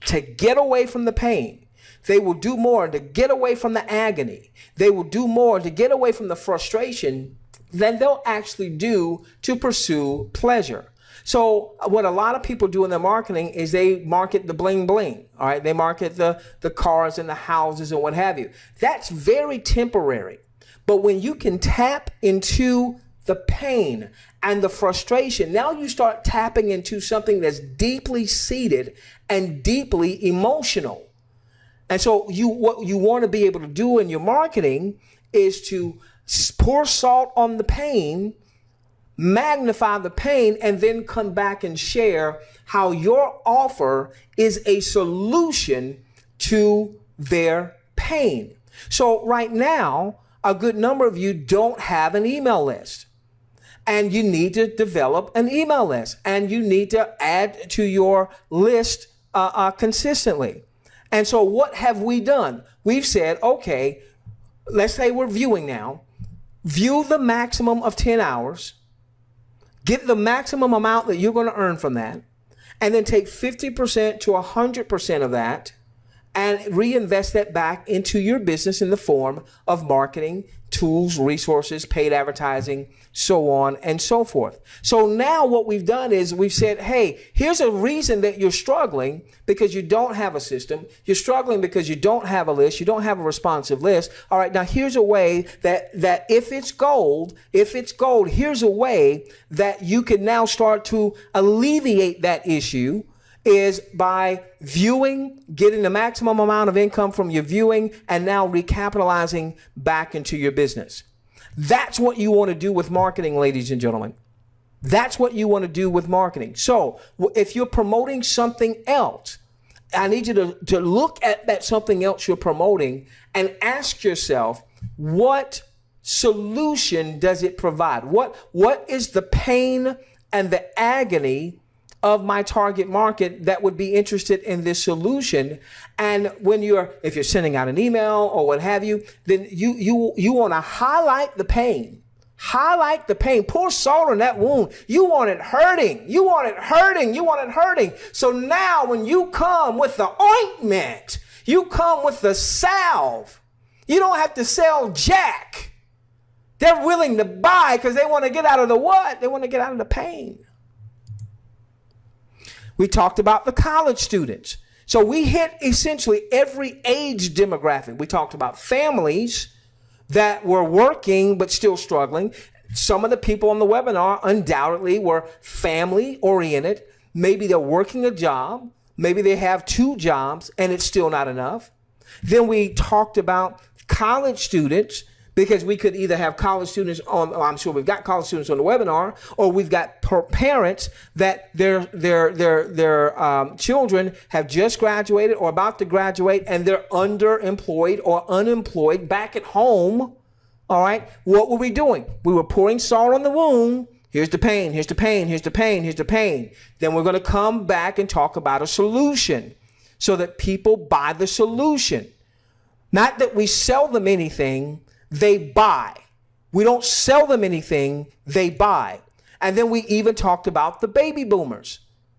to get away from the pain. They will do more to get away from the agony. They will do more to get away from the frustration than they'll actually do to pursue pleasure. So what a lot of people do in their marketing is they market the bling bling. All right, they market the cars and the houses and what have you. That's very temporary. But when you can tap into the pain and the frustration, now you start tapping into something that's deeply seated and deeply emotional. And so what you want to be able to do in your marketing is to pour salt on the pain, magnify the pain, and then come back and share how your offer is a solution to their pain. So right now, a good number of you don't have an email list. And you need to develop an email list, and you need to add to your list consistently. And so what have we done? We've said, okay, let's say we're viewing now. View the maximum of 10 hours. Get the maximum amount that you're going to earn from that. And then take 50% to 100% of that and reinvest that back into your business in the form of marketing, tools, resources, paid advertising, so on and so forth. So now what we've done is we've said, hey, here's a reason that you're struggling because you don't have a system. You're struggling because you don't have a list. You don't have a responsive list. All right, now here's a way that if it's gold, here's a way that you can now start to alleviate that issue is by viewing, getting the maximum amount of income from your viewing, and now recapitalizing back into your business. That's what you want to do with marketing, ladies and gentlemen. That's what you want to do with marketing. So if you're promoting something else, I need you to look at that something else you're promoting and ask yourself, what solution does it provide? What is the pain and the agony of my target market that would be interested in this solution? And if you're sending out an email or what have you, then you want to highlight the pain. Highlight the pain. Pour salt on that wound. You want it hurting. You want it hurting. You want it hurting. So now when you come with the ointment, you come with the salve. You don't have to sell jack. They're willing to buy because they want to get out of the what? They want to get out of the pain. We talked about the college students. So we hit essentially every age demographic. We talked about families that were working but still struggling. Some of the people on the webinar undoubtedly were family oriented. Maybe they're working a job. Maybe they have 2 jobs and it's still not enough. Then we talked about college students because we could either have college students on, I'm sure we've got college students on the webinar, or we've got parents that their children have just graduated or about to graduate and they're underemployed or unemployed back at home. All right. What were we doing? We were pouring salt on the wound. Here's the pain. Here's the pain. Here's the pain. Here's the pain. Then we're going to come back and talk about a solution so that people buy the solution. Not that we sell them anything, they buy. We don't sell them anything, they buy. And then we even talked about the baby boomers,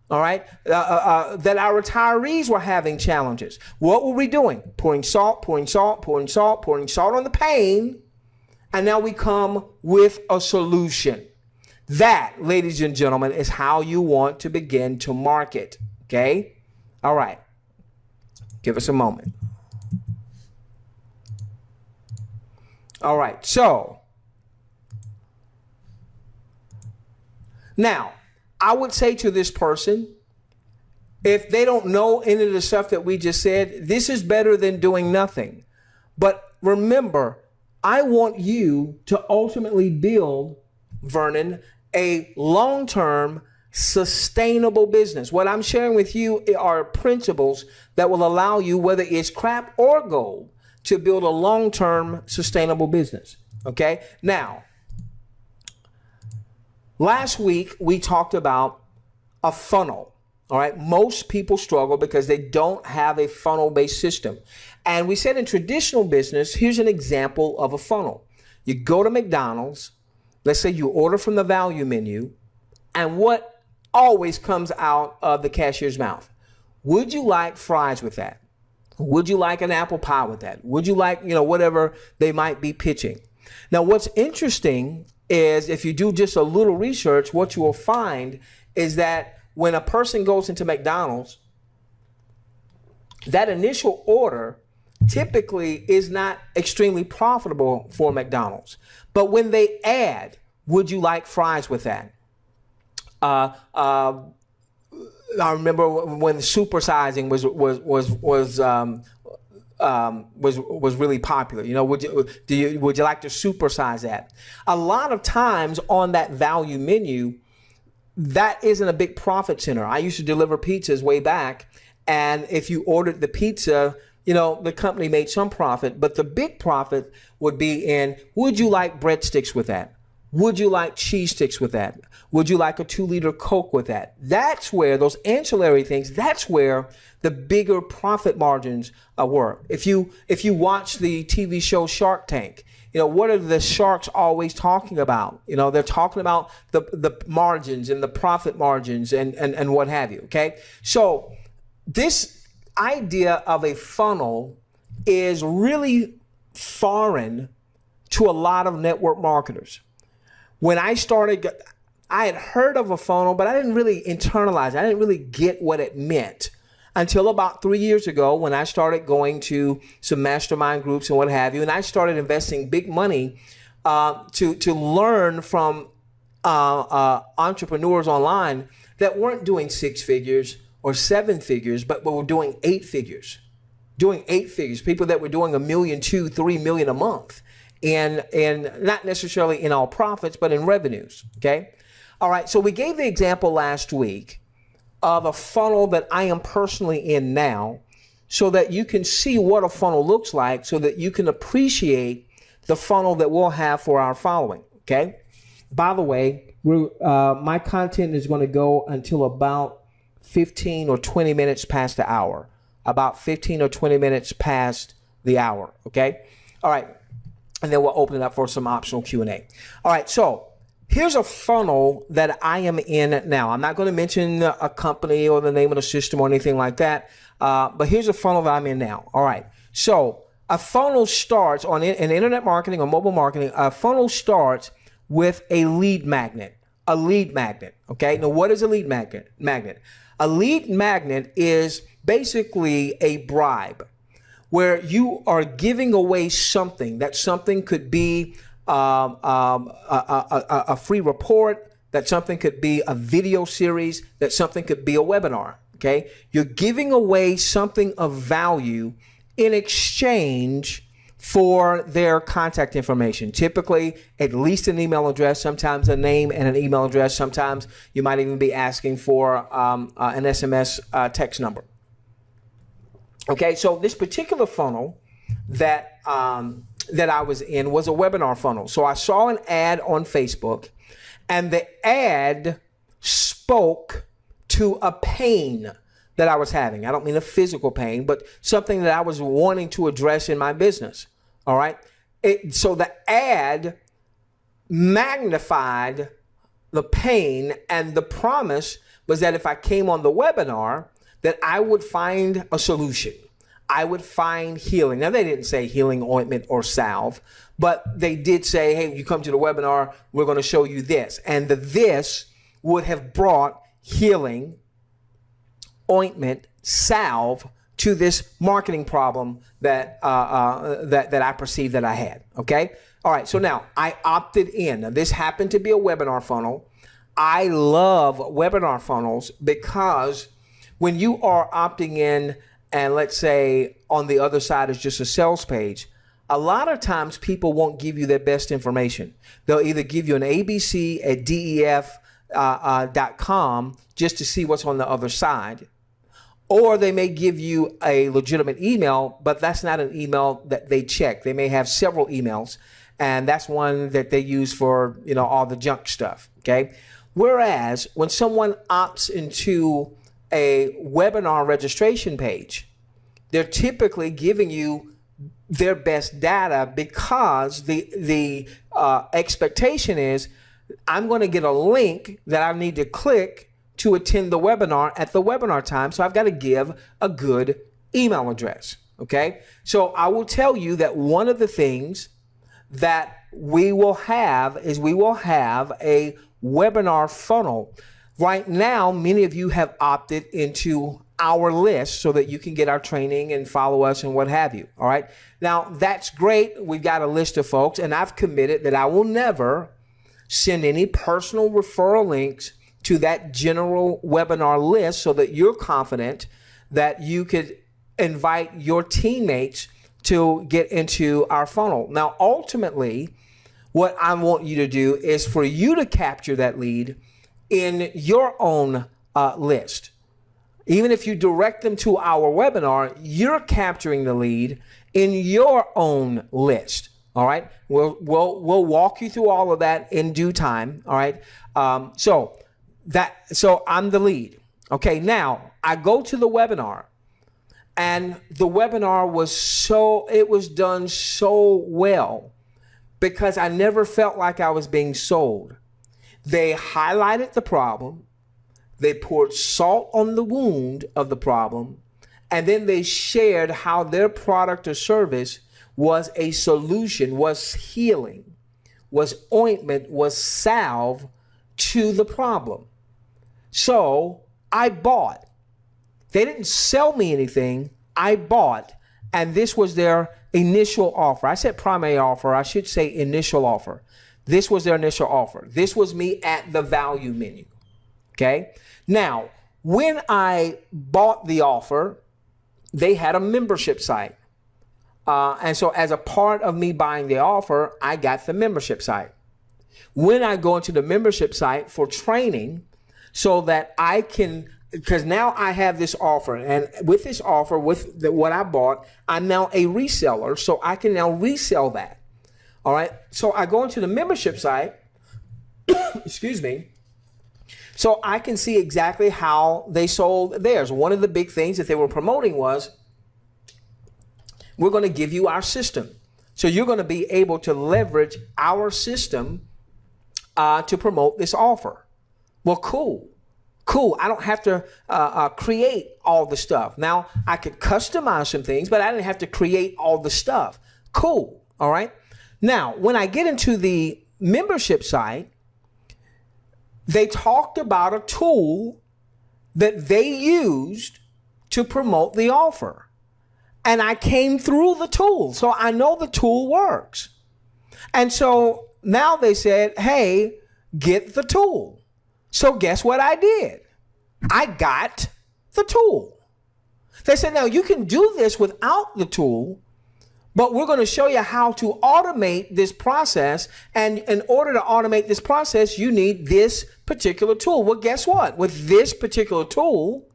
all right, that our retirees were having challenges. What were we doing? Pouring salt, pouring salt, pouring salt, pouring salt on the pain. And now we come with a solution. That, ladies and gentlemen, is how you want to begin to market, okay? All right. Give us a moment. All right, so now I would say to this person, if they don't know any of the stuff that we just said, this is better than doing nothing. But remember, I want you to ultimately build, Vernon, a long-term sustainable business. What I'm sharing with you are principles that will allow you, whether it's crap or gold, to build a long-term sustainable business. Okay. Now, last week we talked about a funnel. All right. Most people struggle because they don't have a funnel-based system. And we said in traditional business, here's an example of a funnel. You go to McDonald's, let's say you order from the value menu, and what always comes out of the cashier's mouth? Would you like fries with that? Would you like an apple pie with that? Would you like, whatever they might be pitching? Now, what's interesting is if you do just a little research, what you will find is that when a person goes into McDonald's, that initial order typically is not extremely profitable for McDonald's. But when they add, would you like fries with that? I remember when supersizing was really popular. Would you like to supersize that? A lot of times on that value menu, that isn't a big profit center. I used to deliver pizzas way back, and if you ordered the pizza, the company made some profit, but the big profit would be in, would you like breadsticks with that? Would you like cheese sticks with that? Would you like a 2-liter Coke with that? That's where those ancillary things, that's where the bigger profit margins were. If you watch the TV show Shark Tank, what are the sharks always talking about? They're talking about the margins and the profit margins and what have you, okay? So this idea of a funnel is really foreign to a lot of network marketers. When I started, I had heard of a funnel, but I didn't really internalize it. I didn't really get what it meant until about 3 years ago when I started going to some mastermind groups and what have you. And I started investing big money to learn from entrepreneurs online that weren't doing 6 figures or 7 figures, but were doing 8 figures. Doing 8 figures. People that were doing $1 million, $2 million, $3 million a month. And not necessarily in all profits, but in revenues, okay? All right, so we gave the example last week of a funnel that I am personally in now so that you can see what a funnel looks like so that you can appreciate the funnel that we'll have for our following, okay? By the way, my content is going to go until about 15 or 20 minutes past the hour, about 15 or 20 minutes past the hour, okay? All right. And then we'll open it up for some optional Q&A. All right, so here's a funnel that I am in now. I'm not going to mention a company or the name of the system or anything like that, but here's a funnel that I'm in now. All right, so a funnel starts in internet marketing or mobile marketing. A funnel starts with a lead magnet. A lead magnet, okay? Now, what is a lead magnet? A lead magnet is basically a bribe, where you are giving away something. That something could be a free report, that something could be a video series, that something could be a webinar, okay? You're giving away something of value in exchange for their contact information. Typically, at least an email address, sometimes a name and an email address. Sometimes you might even be asking for an SMS text number. Okay, so this particular funnel that I was in was a webinar funnel. So I saw an ad on Facebook, and the ad spoke to a pain that I was having. I don't mean a physical pain, but something that I was wanting to address in my business. All right. So the ad magnified the pain, and the promise was that if I came on the webinar, that I would find a solution. I would find healing. Now, they didn't say healing ointment or salve, but they did say, hey, you come to the webinar, we're going to show you this. And this would have brought healing, ointment, salve to this marketing problem that that I perceived that I had. Okay. All right. So now I opted in. Now, this happened to be a webinar funnel. I love webinar funnels because when you are opting in, and let's say on the other side is just a sales page, a lot of times people won't give you their best information. They'll either give you an ABC at DEF.com just to see what's on the other side, or they may give you a legitimate email, but that's not an email that they check. They may have several emails, and that's one that they use for, you know, all the junk stuff. Okay. Whereas when someone opts into a webinar registration page, they're typically giving you their best data, because the expectation is I'm going to get a link that I need to click to attend the webinar at the webinar time. So I've got to give a good email address. Okay. So I will tell you that one of the things that we will have is we will have a webinar funnel. Right now, many of you have opted into our list so that you can get our training and follow us and what have you. All right. Now, that's great. We've got a list of folks, and I've committed that I will never send any personal referral links to that general webinar list, so that you're confident that you could invite your teammates to get into our funnel. Now, ultimately, what I want you to do is for you to capture that lead in your own list. Even if you direct them to our webinar, you're capturing the lead in your own list. All right. We'll walk you through all of that in due time. All right. So I'm the lead. Okay. Now I go to the webinar, and the webinar was done so well because I never felt like I was being sold. They highlighted the problem. They poured salt on the wound of the problem, and then they shared how their product or service was a solution, was healing, was ointment, was salve to the problem. So I bought. They didn't sell me anything. I bought, and this was their initial offer. I said primary offer. I should say initial offer. This was their initial offer. This was me at the value menu. Okay. Now, when I bought the offer, they had a membership site. And so as a part of me buying the offer, I got the membership site. When I go into the membership site for training, so that I can, because now I have this offer, and with this offer, with what I bought, I'm now a reseller, so I can now resell that. All right. So I go into the membership site, excuse me, so I can see exactly how they sold theirs. One of the big things that they were promoting was, we're going to give you our system. So you're going to be able to leverage our system to promote this offer. Well, cool. I don't have to create all the stuff. Now, I could customize some things, but I didn't have to create all the stuff. Cool. All right. Now, when I get into the membership site, they talked about a tool that they used to promote the offer. And I came through the tool, so I know the tool works. And so now they said, hey, get the tool. So guess what I did? I got the tool. They said, now you can do this without the tool, But we're going to show you how to automate this process. And in order to automate this process, you need this particular tool. Well, guess what? With this particular tool,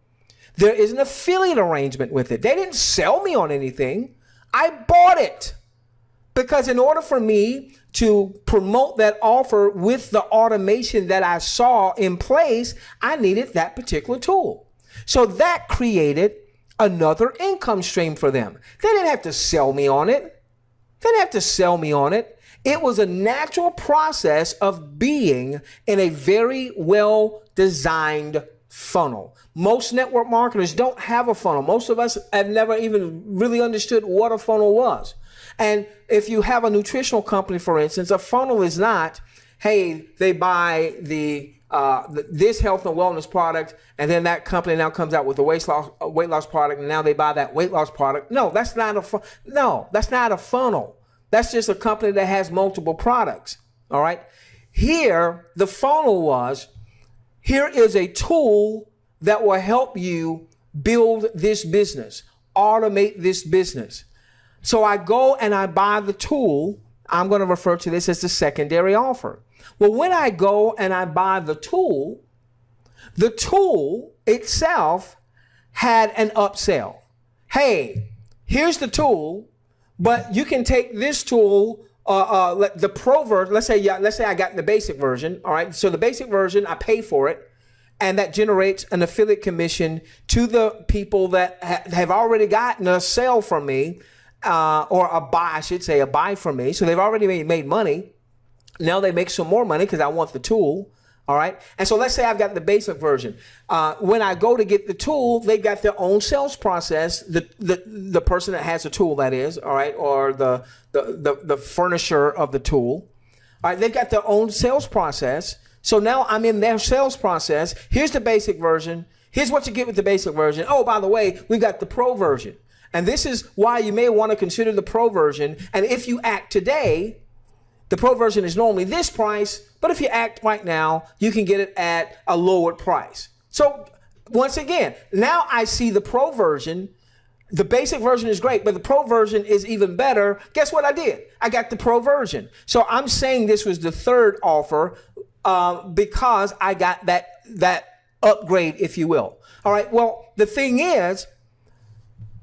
there is an affiliate arrangement with it. They didn't sell me on anything. I bought it. Because in order for me to promote that offer with the automation that I saw in place, I needed that particular tool. So that created another income stream for them. They didn't have to sell me on it. They didn't have to sell me on it. It was a natural process of being in a very well designed funnel. Most network marketers don't have a funnel. Most of us have never even really understood what a funnel was. And if you have a nutritional company, for instance, a funnel is not, hey, they buy this health and wellness product, and then that company now comes out with a weight loss product, and now they buy that weight loss product. No, that's not a funnel. That's just a company that has multiple products. All right. Here, the funnel was, here is a tool that will help you build this business, automate this business. So I go and I buy the tool. I'm going to refer to this as the secondary offer. Well, when I go and I buy the tool itself had an upsell. Hey, here's the tool, but you can take this tool, the pro version. Let's say I got the basic version. All right. So the basic version, I pay for it. And that generates an affiliate commission to the people that have already gotten a sale from me. Or a buy, I should say, a buy from me. So they've already made money. Now they make some more money because I want the tool. All right. And so let's say I've got the basic version. When I go to get the tool, they've got their own sales process. The person that has the tool, that is, all right, or the furnisher of the tool. All right. They've got their own sales process. So now I'm in their sales process. Here's the basic version. Here's what you get with the basic version. Oh, by the way, we've got the pro version. And this is why you may want to consider the pro version. And if you act today, the pro version is normally this price, but if you act right now, you can get it at a lower price. So once again, now I see the pro version. The basic version is great, but the pro version is even better. Guess what I did? I got the pro version. So I'm saying this was the third offer because I got that upgrade, if you will. All right. Well, the thing is,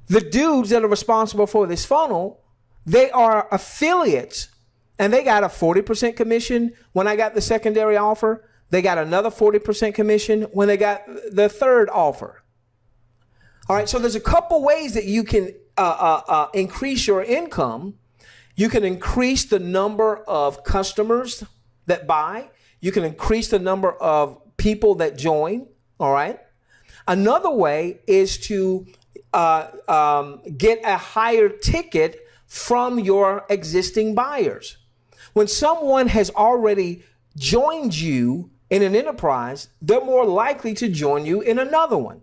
the dudes that are responsible for this funnel, they are affiliates, and they got a 40% commission when I got the secondary offer. They got another 40% commission when they got the third offer. All right, so there's a couple ways that you can increase your income. You can increase the number of customers that buy. You can increase the number of people that join. All right. Another way is to get a higher ticket from your existing buyers. When someone has already joined you in an enterprise, they're more likely to join you in another one.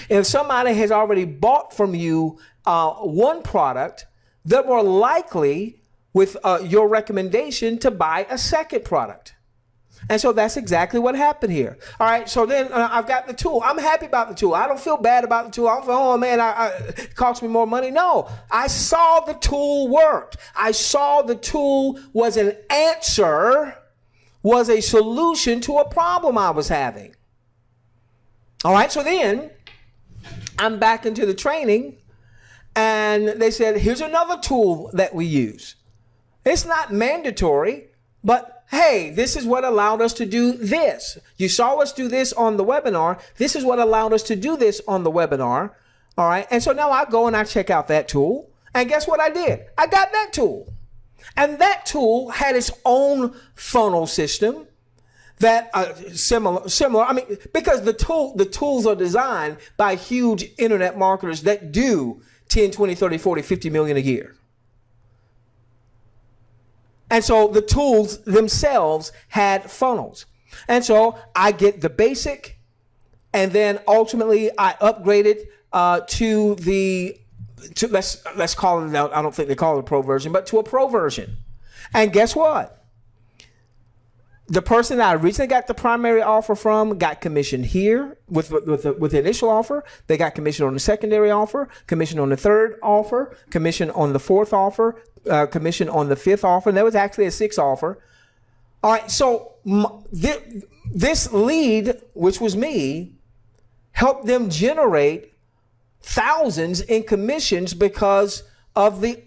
If somebody has already bought from you one product, they're more likely with your recommendation to buy a second product. And so that's exactly what happened here. All right. So then I've got the tool. I'm happy about the tool. I don't feel bad about the tool. I don't feel, oh man, it cost me more money. No, I saw the tool worked. I saw the tool was an answer, was a solution to a problem I was having. All right. So then I'm back into the training, and they said, here's another tool that we use. It's not mandatory, but hey, this is what allowed us to do this. You saw us do this on the webinar. This is what allowed us to do this on the webinar. All right. And so now I go and I check out that tool. And guess what I did? I got that tool. And that tool had its own funnel system that similar. I mean, because the tools are designed by huge internet marketers that do 10, 20, 30, 40, 50 million a year. And so the tools themselves had funnels. And so I get the basic, and then ultimately I upgraded to let's call it, I don't think they call it a pro version, but to a pro version. And guess what? the person that I originally got the primary offer from got commission here with the initial offer. They got commission on the secondary offer, commission on the third offer, commission on the fourth offer, commission on the fifth offer. And there was actually a sixth offer. All right, so this lead, which was me, helped them generate thousands in commissions because of the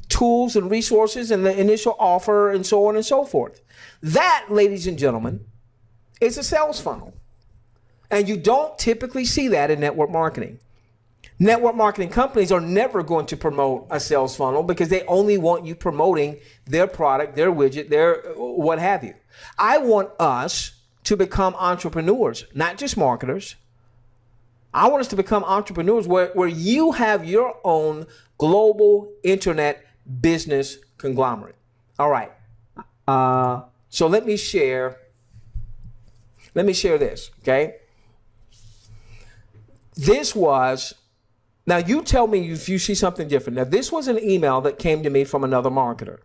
tools and resources and the initial offer and so on and so forth. That, ladies and gentlemen, is a sales funnel. And you don't typically see that in network marketing. Network marketing companies are never going to promote a sales funnel because they only want you promoting their product, their widget, their what have you. I want us to become entrepreneurs, not just marketers. I want us to become entrepreneurs where you have your own global internet business conglomerate. All right. So let me share this, okay? This was, now you tell me if you see something different. Now this was an email that came to me from another marketer.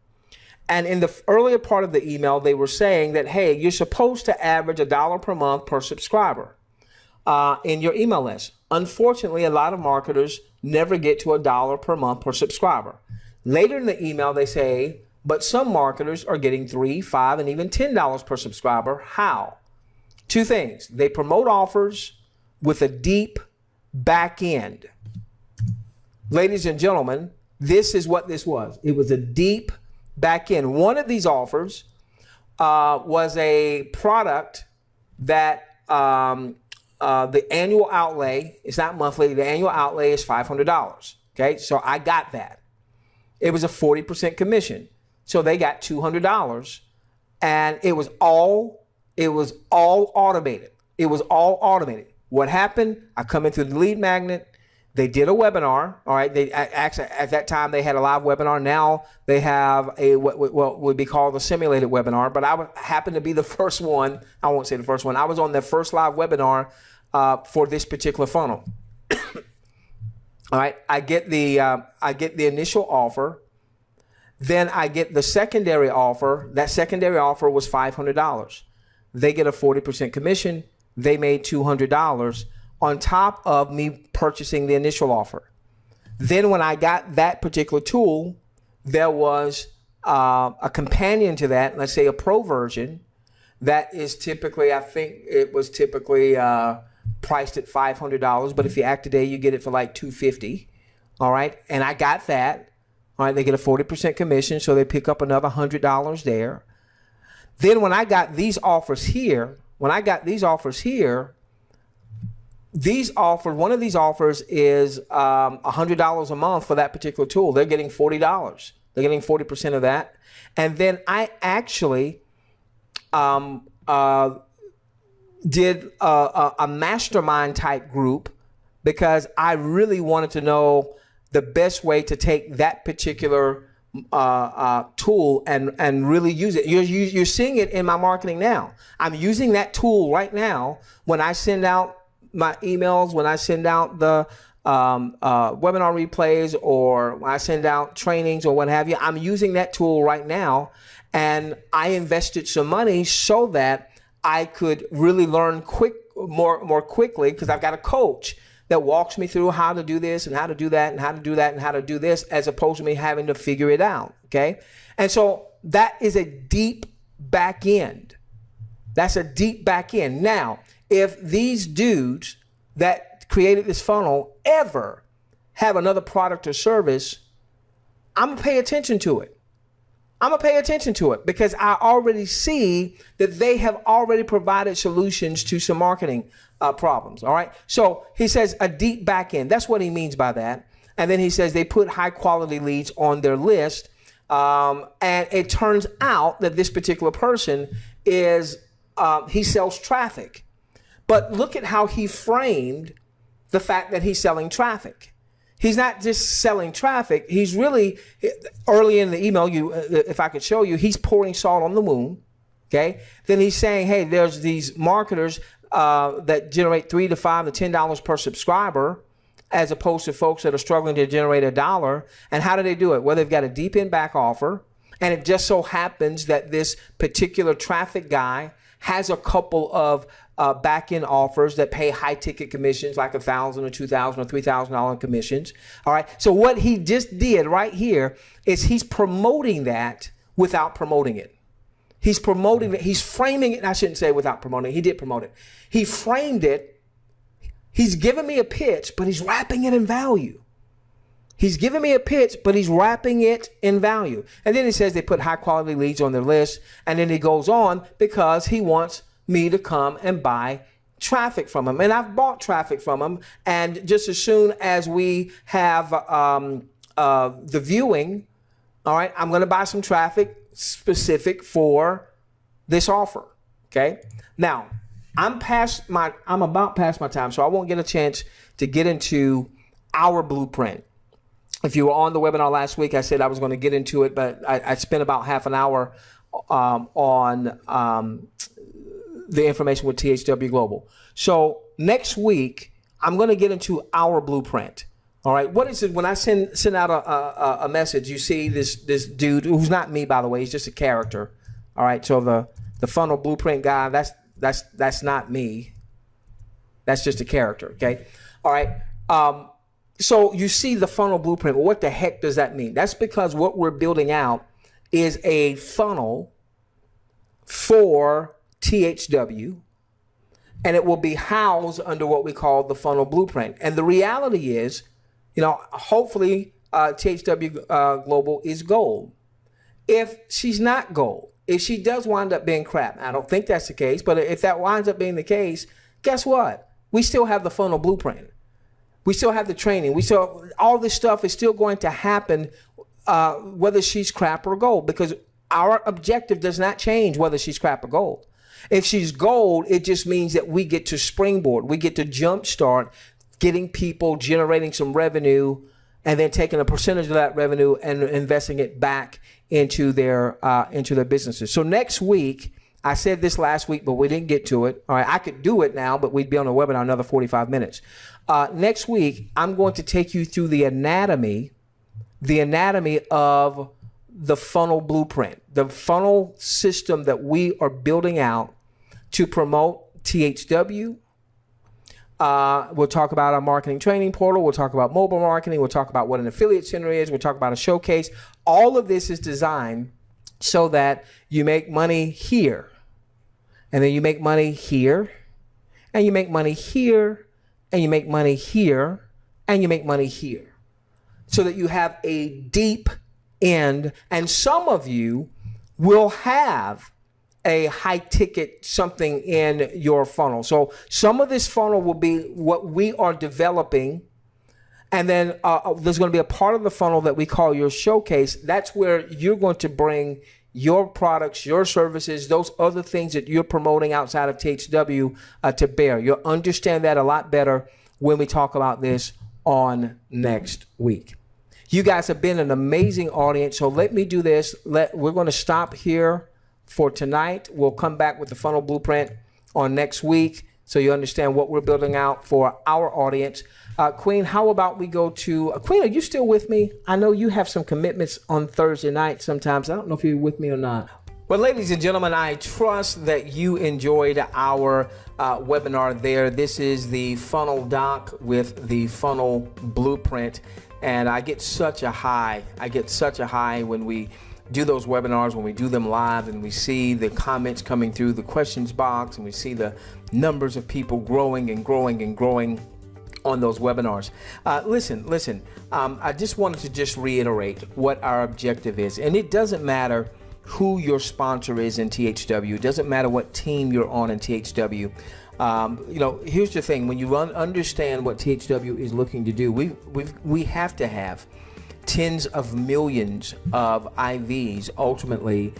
And in the earlier part of the email, they were saying that, hey, you're supposed to average $1 per month per subscriber in your email list. Unfortunately, a lot of marketers never get to $1 per month per subscriber. Later in the email, they say, but some marketers are getting $3, $5, and even $10 per subscriber. How? Two things. They promote offers with a deep back end. Ladies and gentlemen, this is what this was. It was a deep back end. One of these offers was a product that the annual outlay, it's not monthly, the annual outlay is $500. Okay, so I got that. It was a 40% commission. So they got $200, and it was all automated. It was all automated. What happened? I come in through the lead magnet. They did a webinar. All right. They actually, at that time, they had a live webinar. Now they have a what would be called a simulated webinar. But I happened to be the first one. I won't say the first one. I was on the first live webinar for this particular funnel. All right. I get the initial offer. Then I get the secondary offer. That secondary offer was $500. They get a 40% commission. They made $200 on top of me purchasing the initial offer. Then when I got that particular tool, there was a companion to that, let's say a pro version, that is typically, I think it was typically priced at $500. But if you act today, you get it for like $250. All right. And I got that. All right, they get a 40% commission, so they pick up another $100 there. Then when I got these offers here, one of these offers is $100 a month for that particular tool. They're getting $40. They're getting 40% of that. And then I actually did a mastermind type group because I really wanted to know the best way to take that particular tool and really use it. You're seeing it in my marketing now. I'm using that tool right now when I send out my emails, when I send out the webinar replays, or when I send out trainings or what have you. I'm using that tool right now, and I invested some money so that I could really learn more quickly, because I've got a coach that walks me through how to do this and how to do that and how to do that and how to do this, as opposed to me having to figure it out, okay? And so that is a deep back end. That's a deep back end. Now, if these dudes that created this funnel ever have another product or service, I'm gonna pay attention to it. I'm gonna pay attention to it because I already see that they have already provided solutions to some marketing problems. All right. So he says a deep back end. That's what he means by that. And then he says they put high quality leads on their list. And it turns out that this particular person is, he sells traffic. But look at how he framed the fact that he's selling traffic. He's not just selling traffic. He's really, early in the email, if I could show you, he's pouring salt on the wound. Okay. Then he's saying, hey, there's these marketers that generate $3 to $5 to $10 per subscriber, as opposed to folks that are struggling to generate $1. And how do they do it? Well, they've got a deep in back offer, And it just so happens that this particular traffic guy has a couple of back-end offers that pay high-ticket commissions, like $1,000 or $2,000 or $3,000 commissions. All right. So what he just did right here is he's promoting that without promoting it. He's promoting it. He's framing it. I shouldn't say without promoting it. He did promote it. He framed it. He's giving me a pitch, but he's wrapping it in value. He's giving me a pitch, but he's wrapping it in value. And then he says they put high quality leads on their list. And then he goes on because he wants me to come and buy traffic from him. And I've bought traffic from him. And just as soon as we have the viewing, all right, I'm going to buy some traffic specific for this offer. Okay. Now I'm about past my time, so I won't get a chance to get into our blueprint. If you were on the webinar last week, I said I was going to get into it, but I spent about half an hour on the information with THW Global. So next week, I'm going to get into our blueprint. All right. What is it? When I send out a message, you see this dude who's not me, by the way. He's just a character. All right. So the funnel blueprint guy, that's not me. That's just a character. Okay. All right. So you see the funnel blueprint. Well, what the heck does that mean? That's because what we're building out is a funnel for THW, and it will be housed under what we call the funnel blueprint. And the reality is, you know, hopefully THW Global is gold. If she's not gold, if she does wind up being crap, I don't think that's the case, but if that winds up being the case, guess what? We still have the funnel blueprint. We still have the training. All this stuff is still going to happen whether she's crap or gold, because our objective does not change whether she's crap or gold. If she's gold, it just means that we get to springboard. We get to jumpstart getting people generating some revenue and then taking a percentage of that revenue and investing it back into their businesses. So next week, I said this last week, but we didn't get to it. All right, I could do it now, but we'd be on a webinar another 45 minutes. Next week, I'm going to take you through the anatomy of the funnel blueprint, the funnel system that we are building out to promote THW. We'll talk about our marketing training portal. We'll talk about mobile marketing. We'll talk about what an affiliate center is. We'll talk about a showcase. All of this is designed so that you make money here, and then you make money here, and you make money here, and you make money here, and you make money here, so that you have a deep end. And some of you will have a high ticket something in your funnel. So some of this funnel will be what we are developing. And then there's going to be a part of the funnel that we call your showcase. That's where you're going to bring your products, your services, those other things that you're promoting outside of THW to bear. You'll understand that a lot better when we talk about this on next week. You guys have been an amazing audience. So let me do this. We're going to stop here for tonight. We'll come back with the funnel blueprint on next week, so you understand what we're building out for our audience. Queen, how about we go to Queen? Are you still with me? I know you have some commitments on Thursday night sometimes. I don't know if you're with me or not. Well, ladies and gentlemen, I trust that you enjoyed our webinar there. This is the funnel doc with the funnel blueprint. And I get such a high. I get such a high when we do those webinars, when we do them live, and we see the comments coming through the questions box, and we see the numbers of people growing and growing and growing on those webinars. Listen, I just wanted to just reiterate what our objective is. And it doesn't matter who your sponsor is in THW. It doesn't matter what team you're on in THW. You know, here's the thing. When you understand what THW is looking to do, we have to have tens of millions of IVs ultimately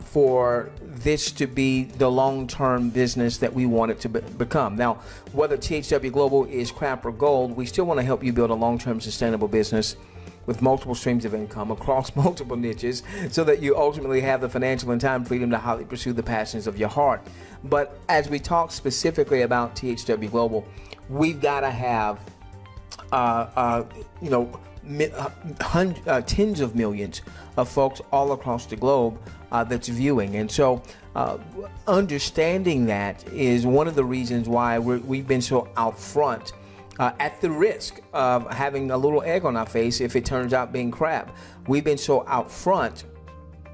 for this to be the long-term business that we want it to become. Now, whether THW Global is crap or gold, we still want to help you build a long-term sustainable business with multiple streams of income across multiple niches, so that you ultimately have the financial and time freedom to highly pursue the passions of your heart. But as we talk specifically about THW Global, we've got to have, you know, tens of millions of folks all across the globe that's viewing. And so understanding that is one of the reasons why we've been so out front, at the risk of having a little egg on our face if it turns out being crap. We've been so out front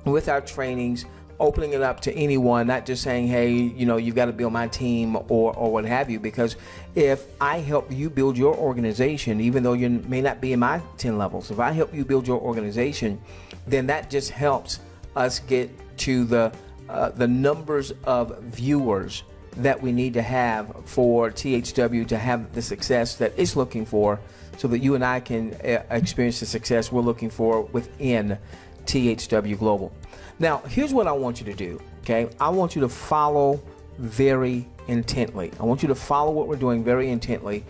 with our trainings, opening it up to anyone, not just saying, hey, you know, you've got to be on my team or what have you. Because if I help you build your organization, even though you may not be in my 10 levels, if I help you build your organization, then that just helps us get to the numbers of viewers that we need to have for THW to have the success that it's looking for, so that you and I can experience the success we're looking for within THW Global. Now, here's what I want you to do, okay? I want you to follow very intently. I want you to follow what we're doing very intently.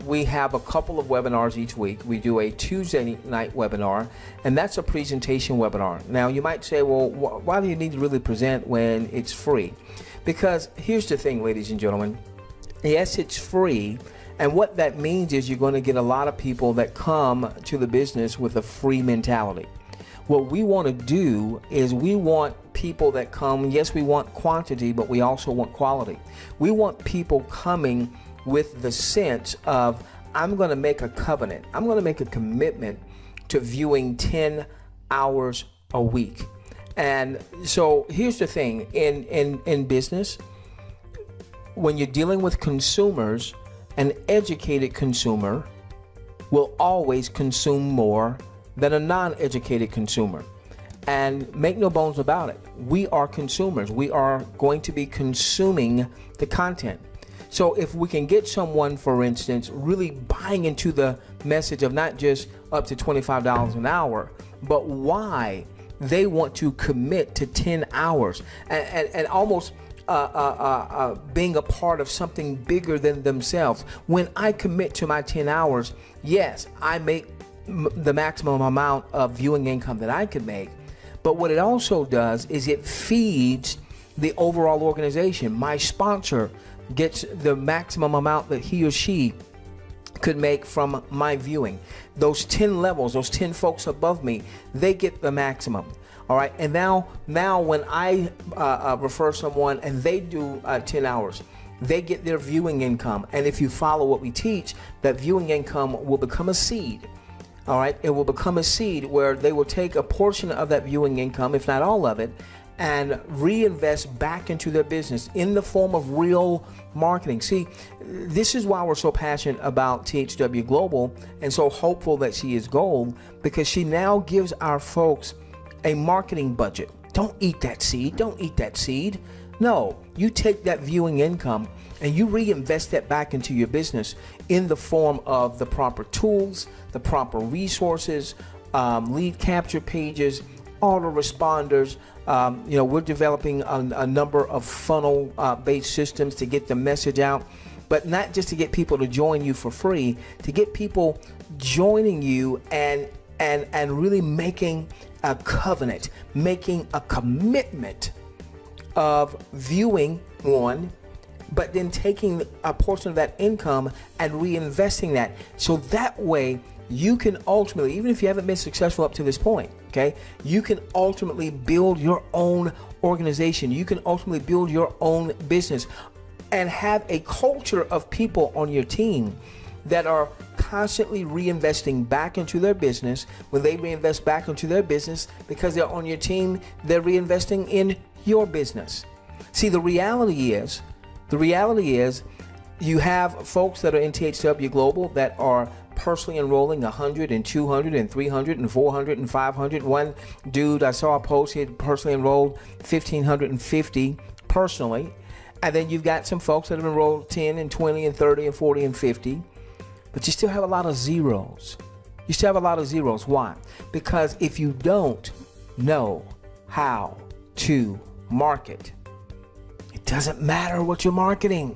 We have a couple of webinars each week. We do a Tuesday night webinar, and that's a presentation webinar. Now, you might say, well, why do you need to really present when it's free? Because here's the thing, ladies and gentlemen. Yes, it's free, and what that means is you're going to get a lot of people that come to the business with a free mentality. What we want to do is we want people that come, yes, we want quantity, but we also want quality. We want people coming with the sense of, I'm going to make a covenant. I'm going to make a commitment to viewing 10 hours a week. And so here's the thing, in business, when you're dealing with consumers, an educated consumer will always consume more than a non-educated consumer. And make no bones about it, we are consumers. We are going to be consuming the content. So if we can get someone, for instance, really buying into the message of not just up to $25 an hour, but why they want to commit to 10 hours and almost being a part of something bigger than themselves. When I commit to my 10 hours, yes, I make the maximum amount of viewing income that I could make. But what it also does is it feeds the overall organization. My sponsor gets the maximum amount that he or she could make from my viewing. Those 10 levels, those 10 folks above me, they get the maximum. All right, and now when I refer someone and they do 10 hours, they get their viewing income. And if you follow what we teach, that viewing income will become a seed. All right, it will become a seed where they will take a portion of that viewing income, if not all of it, and reinvest back into their business in the form of real marketing. See, this is why we're so passionate about THW Global and so hopeful that she is gold, because she now gives our folks a marketing budget. Don't eat that seed. Don't eat that seed. No, you take that viewing income and you reinvest that back into your business in the form of the proper tools, the proper resources, lead capture pages, autoresponders. You know, we're developing a number of funnel-based systems to get the message out, but not just to get people to join you for free, to get people joining you and really making a covenant, making a commitment of viewing one, but then taking a portion of that income and reinvesting that. So that way you can ultimately, even if you haven't been successful up to this point, okay, you can ultimately build your own organization. You can ultimately build your own business and have a culture of people on your team that are constantly reinvesting back into their business. When they reinvest back into their business, because they're on your team, they're reinvesting in your business. See, the reality is you have folks that are in THW Global that are personally enrolling 100 and 200 and 300 and 400 and 500. One dude I saw a post, he had personally enrolled 1,550 personally. And then you've got some folks that have enrolled 10 and 20 and 30 and 40 and 50. But you still have a lot of zeros. You still have a lot of zeros. Why? Because if you don't know how to market, it doesn't matter what you're marketing.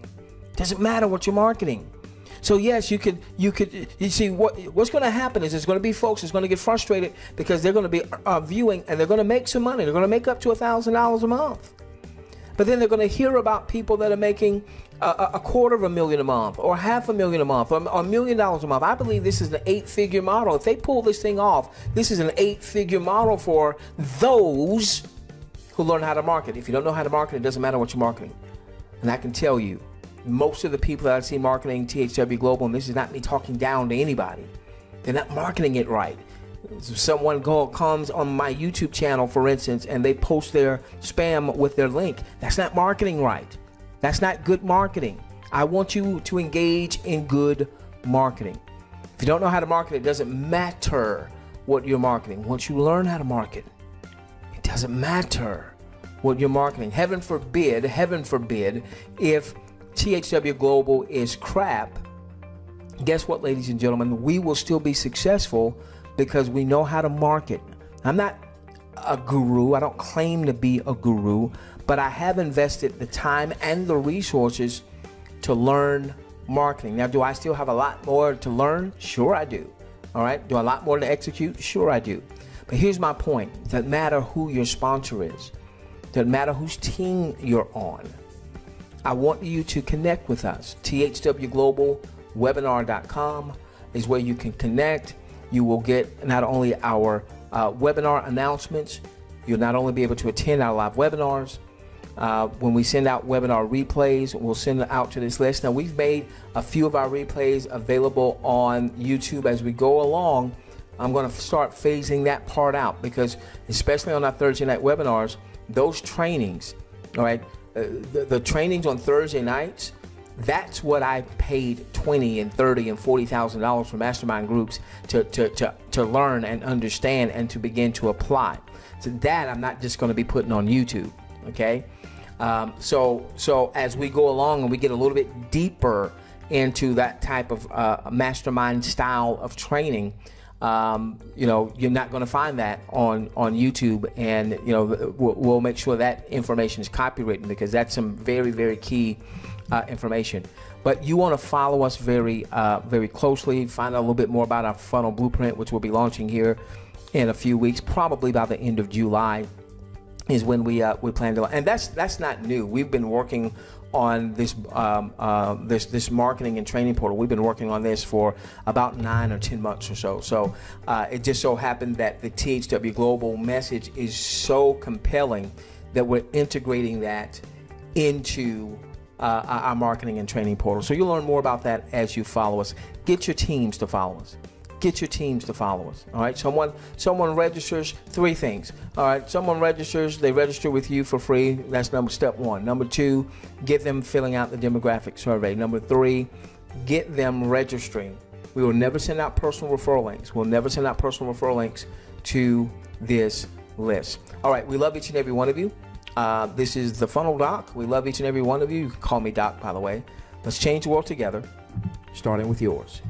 It doesn't matter what you're marketing. So yes, you see what's going to happen is there's going to be folks that's going to get frustrated because they're going to be viewing and they're going to make some money. They're going to make up to $1,000 a month. But then they're going to hear about people that are making, a $250,000 a month, or $500,000 a month, or $1 million a month. I believe this is an 8-figure model. If they pull this thing off, this is an 8-figure model for those who learn how to market. If you don't know how to market, it doesn't matter what you're marketing. And I can tell you, most of the people that I see marketing THW Global, and this is not me talking down to anybody, they're not marketing it right. Someone comes on my YouTube channel, for instance, and they post their spam with their link. That's not marketing right. That's not good marketing. I want you to engage in good marketing. If you don't know how to market, it doesn't matter what you're marketing. Once you learn how to market, it doesn't matter what you're marketing. Heaven forbid, if THW Global is crap, guess what, ladies and gentlemen? We will still be successful because we know how to market. I'm not a guru. I don't claim to be a guru, but I have invested the time and the resources to learn marketing. Now, do I still have a lot more to learn? Sure I do. All right. Do I have a lot more to execute? Sure I do. But here's my point. It doesn't matter who your sponsor is. It doesn't matter whose team you're on. I want you to connect with us. THWGlobalWebinar.com is where you can connect. You will get not only our webinar announcements, you'll not only be able to attend our live webinars. When we send out webinar replays, we'll send it out to this list. Now, we've made a few of our replays available on YouTube as we go along. I'm going to start phasing that part out because, especially on our Thursday night webinars, those trainings, all right, the trainings on Thursday nights, that's what I paid $20,000 and $30,000 and $40,000 for mastermind groups to learn and understand and to begin to apply. So that I'm not just going to be putting on YouTube. Okay, so as we go along and we get a little bit deeper into that type of mastermind style of training, you know, you're not going to find that on YouTube, and you know, we'll make sure that information is copywritten because that's some very, very key information. But you want to follow us very closely, find out a little bit more about our funnel blueprint, which we'll be launching here in a few weeks, probably by the end of July is when we plan to, and that's not new. We've been working on this this marketing and training portal. We've been working on this for about 9 or 10 months or so. So it just so happened that the THW Global message is so compelling that we're integrating that into our marketing and training portal. So you'll learn more about that as you follow us. Get your teams to follow us. Get your teams to follow us. All right. Someone registers. 3 things. All right. Someone registers. They register with you for free. That's step 1. Number 2, get them filling out the demographic survey. Number 3, get them registering. We will never send out personal referral links. We'll never send out personal referral links to this list. All right. We love each and every one of you. This is the Funnel Doc. We love each and every one of you. You can call me Doc, by the way. Let's change the world together, starting with yours.